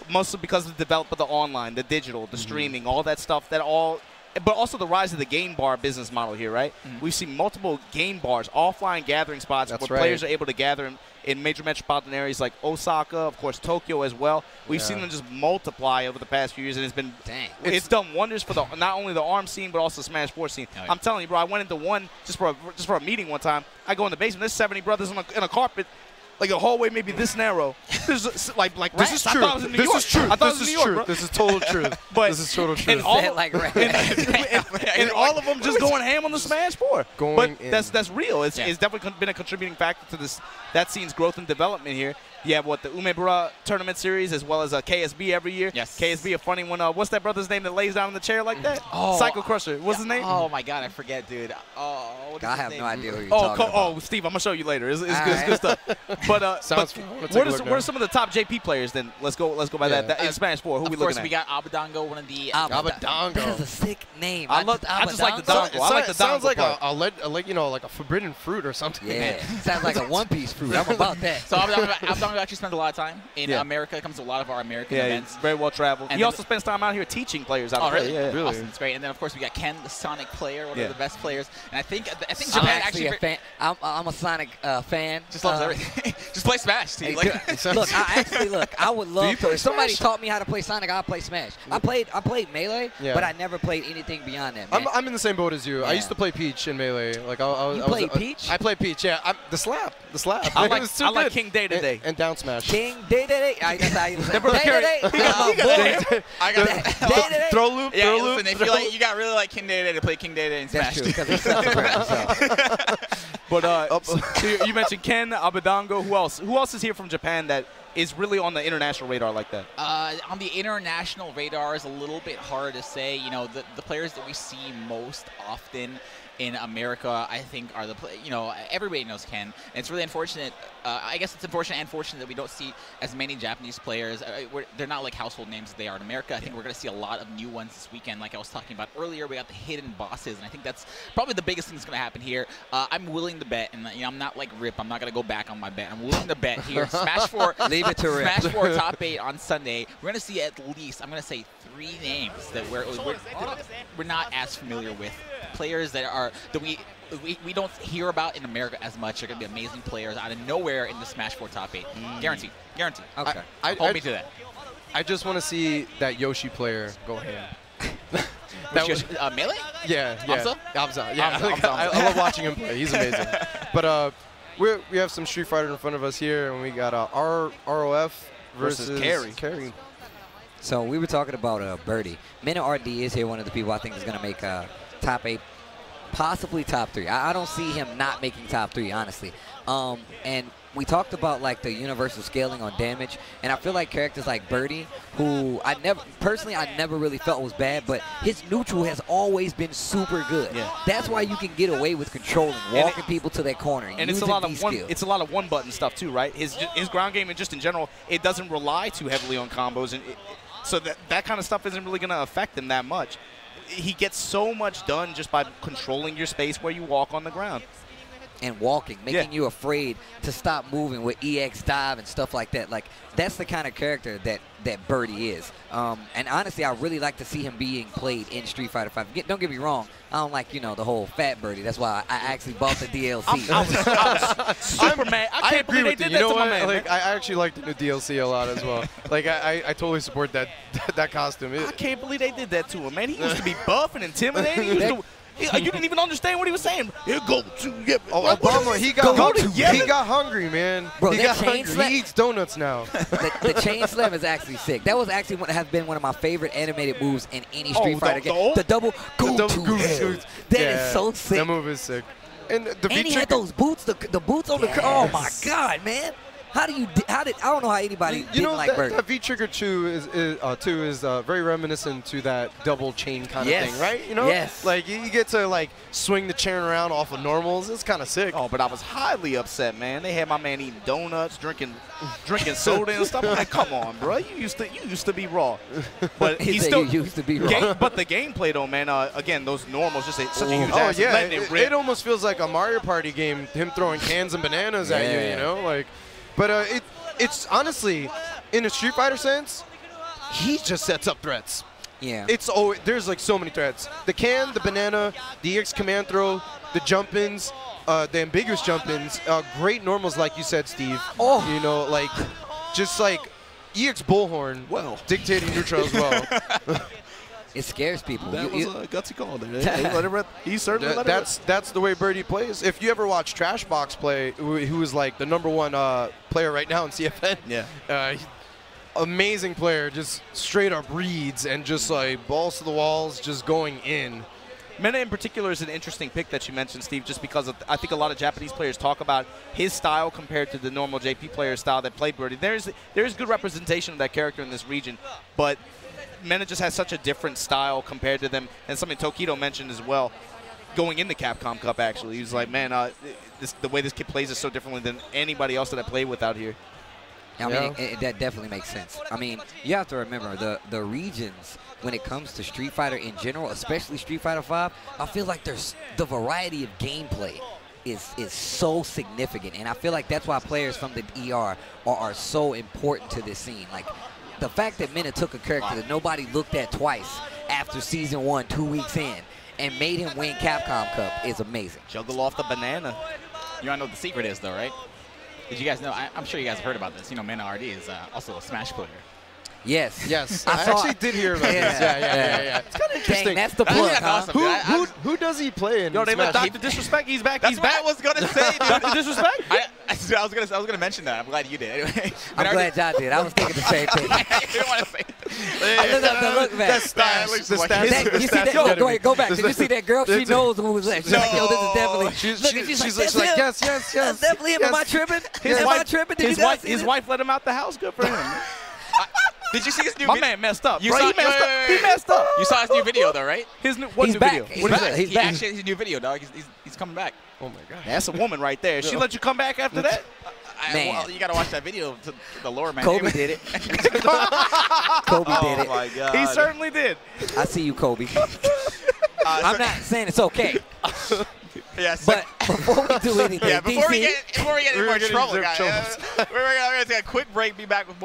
[SPEAKER 3] Mostly because of the development of the online, the digital, the streaming, all that stuff that all but also the rise of the game bar business model here, right? We've seen multiple game bars, offline gathering spots where players are able to gather in major metropolitan areas like Osaka, of course, Tokyo as well. We've seen them just multiply over the past few years, and it's done wonders for not only the ARM scene but also the Smash 4 scene. Oh, yeah. I'm telling you, bro, I went into one just for a meeting one time. I go in the basement. There's 70 brothers in a carpet. Like a hallway maybe this narrow. This is
[SPEAKER 4] this is true. This is true. I thought it was in New York, bro. This is total truth.
[SPEAKER 3] But
[SPEAKER 4] this is total truth.
[SPEAKER 3] And all of them just going ham on the Smash 4. That's real. It's definitely been a contributing factor to that scene's growth and development here. You have the Umebura tournament series as well as a KSB every year. Yes. KSB, a funny one. What's that brother's name that lays down in the chair like that? Oh, Psycho Crusher. What's his name?
[SPEAKER 1] Oh my God, I forget, dude. Oh,
[SPEAKER 2] I have no idea who you're talking about.
[SPEAKER 3] Oh, Steve, I'm gonna show you later. It's good stuff. But what are some of the top JP players then? Let's go by that in Smash 4. Who we looking at?
[SPEAKER 1] Of course, we got Abadango, one of the
[SPEAKER 4] Abadango.
[SPEAKER 2] That is a sick name.
[SPEAKER 3] I just like the Dongo. I like the Dongo.
[SPEAKER 4] Sounds like a forbidden fruit or something.
[SPEAKER 2] Yeah, sounds like a One Piece fruit. I'm about that.
[SPEAKER 1] So Abadango actually spends a lot of time in America. It comes to a lot of our American events.
[SPEAKER 3] Very well traveled. He also spends time out here teaching players how to play.
[SPEAKER 1] Yeah, really? Awesome. It's great. And then of course we got Ken, the Sonic player, one of the best players. And I think Japan actually.
[SPEAKER 2] I'm a Sonic fan.
[SPEAKER 1] Just loves everything. Just play Smash. Look,
[SPEAKER 2] I would love to. If somebody taught me how to play Sonic, I'll play Smash. I played Melee, but I never played anything beyond that. Man.
[SPEAKER 4] I'm in the same boat as you. I used to play Peach in Melee. Like
[SPEAKER 2] you played Peach?
[SPEAKER 4] I played Peach. Yeah, the slap.
[SPEAKER 3] I like King Day Today
[SPEAKER 4] and down smash.
[SPEAKER 2] King Day Today. That's how you say.
[SPEAKER 1] I got
[SPEAKER 4] throw loop. Throw loop.
[SPEAKER 1] Listen, if you like, you got really like King Day Today to play King Day Today in Smash.
[SPEAKER 2] That's true, because he's
[SPEAKER 3] But you mentioned Ken, Abadango. Who else? Who else is here from Japan that is really on the international radar like that?
[SPEAKER 1] On the international radar is a little bit hard to say. You know, the players that we see most often in America, I think, are everybody knows Ken. And it's really unfortunate. I guess it's unfortunate and fortunate that we don't see as many Japanese players. They're not like household names as they are in America. I think we're going to see a lot of new ones this weekend. Like I was talking about earlier, we got the hidden bosses, and I think that's probably the biggest thing that's going to happen here. I'm willing to bet, and I'm not like Rip. I'm not going to go back on my bet. I'm willing to bet here. Smash 4,
[SPEAKER 2] leave it to Rip.
[SPEAKER 1] Smash 4 top 8 on Sunday. We're going to see at least, I'm going to say, 3 names that we're not as familiar with. Players that we don't hear about in America as much. They're going to be amazing players out of nowhere in the Smash 4 top 8. Guaranteed.
[SPEAKER 2] Okay.
[SPEAKER 1] Hold me to that.
[SPEAKER 4] I just want to see that Yoshi player go ham.
[SPEAKER 1] Melee?
[SPEAKER 4] Yeah.
[SPEAKER 1] Amsa?
[SPEAKER 4] Yeah. I love watching him play. He's amazing. But we have some Street Fighter in front of us here, and we got ROF versus Carry.
[SPEAKER 2] So we were talking about Birdie. Mina RD is here, one of the people I think is going to make top 8, possibly top 3. I don't see him not making top 3, honestly. And we talked about like the universal scaling on damage, and I feel like characters like Birdie, who I never really felt was bad, but his neutral has always been super good. Yeah. That's why you can get away with controlling, walking people to their corner,
[SPEAKER 3] and it's a lot of one button stuff too, right? His ground game and just in general, it doesn't rely too heavily on combos, and so that kind of stuff isn't really going to affect him that much. He gets so much done just by controlling your space where you walk on the ground.
[SPEAKER 2] And walking, making you afraid to stop moving with EX dive and stuff like that. Like, that's the kind of character that Birdie is. And honestly, I really like to see him being played in Street Fighter V. Don't get me wrong, I don't like, the whole fat Birdie. That's why I actually bought the DLC.
[SPEAKER 3] I was super mad. I can't believe they did that to my man.
[SPEAKER 4] Like, I actually like the new DLC a lot as well. Like, I totally support that costume.
[SPEAKER 3] I can't believe they did that to him, man. He used to be buff and intimidating. You didn't even understand what he was saying. He'll go to
[SPEAKER 4] Obama, he got hungry, man.
[SPEAKER 2] Bro,
[SPEAKER 4] he got hungry. He eats donuts now.
[SPEAKER 2] The chain slam is actually sick. That was actually has been one of my favorite animated moves in any Street Fighter game. The double go to hell. That is so sick.
[SPEAKER 4] That move is sick. And
[SPEAKER 2] he had those boots, the boots on the oh my God, man. I don't know how anybody didn't like Birdie.
[SPEAKER 4] That V-Trigger 2 is very reminiscent to that double chain kind of thing, right?
[SPEAKER 2] Yes.
[SPEAKER 4] Like, you get to, like, swing the chain around off of normals. It's kind of sick.
[SPEAKER 3] Oh, but I was highly upset, man. They had my man eating donuts, drinking soda and stuff. I'm like, come on, bro. You used to be raw. But
[SPEAKER 2] he still used to be raw.
[SPEAKER 3] But the gameplay, though, man, again, those normals, just such a huge
[SPEAKER 4] ass. Yeah, it almost feels like a Mario Party game, him throwing cans and bananas at you, Like, but it's honestly, in a Street Fighter sense, he just sets up threats.
[SPEAKER 2] Yeah.
[SPEAKER 4] It's there's like so many threats. The can, the banana, the EX command throw, the jump-ins, the ambiguous jump-ins, great normals like you said, Steve.
[SPEAKER 2] Oh.
[SPEAKER 4] You know, like just like EX bullhorn, dictating neutral as well.
[SPEAKER 2] It scares people.
[SPEAKER 3] That was a gutsy call there. He certainly let it rip.
[SPEAKER 4] That's the way Birdie plays. If you ever watch Trashbox play, who is like the #1 player right now in CFN, amazing player, just straight up reads and just like balls to the walls, just going in.
[SPEAKER 3] Mena in particular is an interesting pick that you mentioned, Steve, just because I think a lot of Japanese players talk about his style compared to the normal JP player style that played Birdie. There is good representation of that character in this region, but Mena just has such a different style compared to them, and something Tokido mentioned as well. Going in the Capcom Cup, actually, he was like, "Man, the way this kid plays is so differently than anybody else that I play with out here."
[SPEAKER 2] I mean, that definitely makes sense. I mean, you have to remember the regions when it comes to Street Fighter in general, especially Street Fighter V. I feel like there's the variety of gameplay is so significant, and I feel like that's why players from the ER are so important to this scene. Like, the fact that Mena took a character that nobody looked at twice after Season 1, 2 weeks in, and made him win Capcom Cup is amazing.
[SPEAKER 3] Juggle off the banana.
[SPEAKER 1] You want to know what the secret is, though, right? Did you guys know? I'm sure you guys have heard about this. You know, Mena RD is also a Smash player.
[SPEAKER 2] Yes.
[SPEAKER 4] Yes. I actually did hear about this. Yeah. It's kind of interesting.
[SPEAKER 2] Dang, that's the plug, huh?
[SPEAKER 1] Awesome,
[SPEAKER 4] who does he play in?
[SPEAKER 3] Yo, they let
[SPEAKER 4] Smash?
[SPEAKER 3] Dr. Disrespect. He's back.
[SPEAKER 1] That's what I was gonna say, dude.
[SPEAKER 3] Dr. Disrespect.
[SPEAKER 1] I was gonna mention that. I'm glad you did. Anyway,
[SPEAKER 2] I'm glad y'all did. I was thinking the same thing.
[SPEAKER 1] I didn't want to say.
[SPEAKER 2] I looked up the look back. You see that? Yo, go ahead, go back. Did you see that girl? She knows who was that. She's like, yo, this is definitely.
[SPEAKER 4] She's like, yes.
[SPEAKER 2] That's definitely him. Am I tripping? Am I tripping?
[SPEAKER 3] His wife let him out the house. Good for him.
[SPEAKER 1] Did you see his new
[SPEAKER 3] My
[SPEAKER 1] video?
[SPEAKER 3] man messed up.
[SPEAKER 1] You
[SPEAKER 3] Bro,
[SPEAKER 1] saw,
[SPEAKER 3] he messed up.
[SPEAKER 1] You saw his new video, though, right?
[SPEAKER 3] His new
[SPEAKER 2] He's back.
[SPEAKER 3] video?
[SPEAKER 2] He's
[SPEAKER 3] What is
[SPEAKER 2] back.
[SPEAKER 3] that?
[SPEAKER 2] He's
[SPEAKER 1] He
[SPEAKER 2] back.
[SPEAKER 1] actually has his new video, dog. He's coming back.
[SPEAKER 4] Oh my god.
[SPEAKER 3] That's a woman right there. She let you come back after that?
[SPEAKER 2] Man.
[SPEAKER 1] Well, you gotta watch that video to the lore, man.
[SPEAKER 2] Kobe did it. Kobe did it.
[SPEAKER 3] my God. He certainly did.
[SPEAKER 2] I see you, Kobe. I'm not saying it's okay.
[SPEAKER 1] Yes.
[SPEAKER 2] But before we do anything,
[SPEAKER 1] before we
[SPEAKER 2] DC,
[SPEAKER 1] get in more trouble,
[SPEAKER 4] gonna
[SPEAKER 1] guys, we're gonna take a quick break. Be back with more.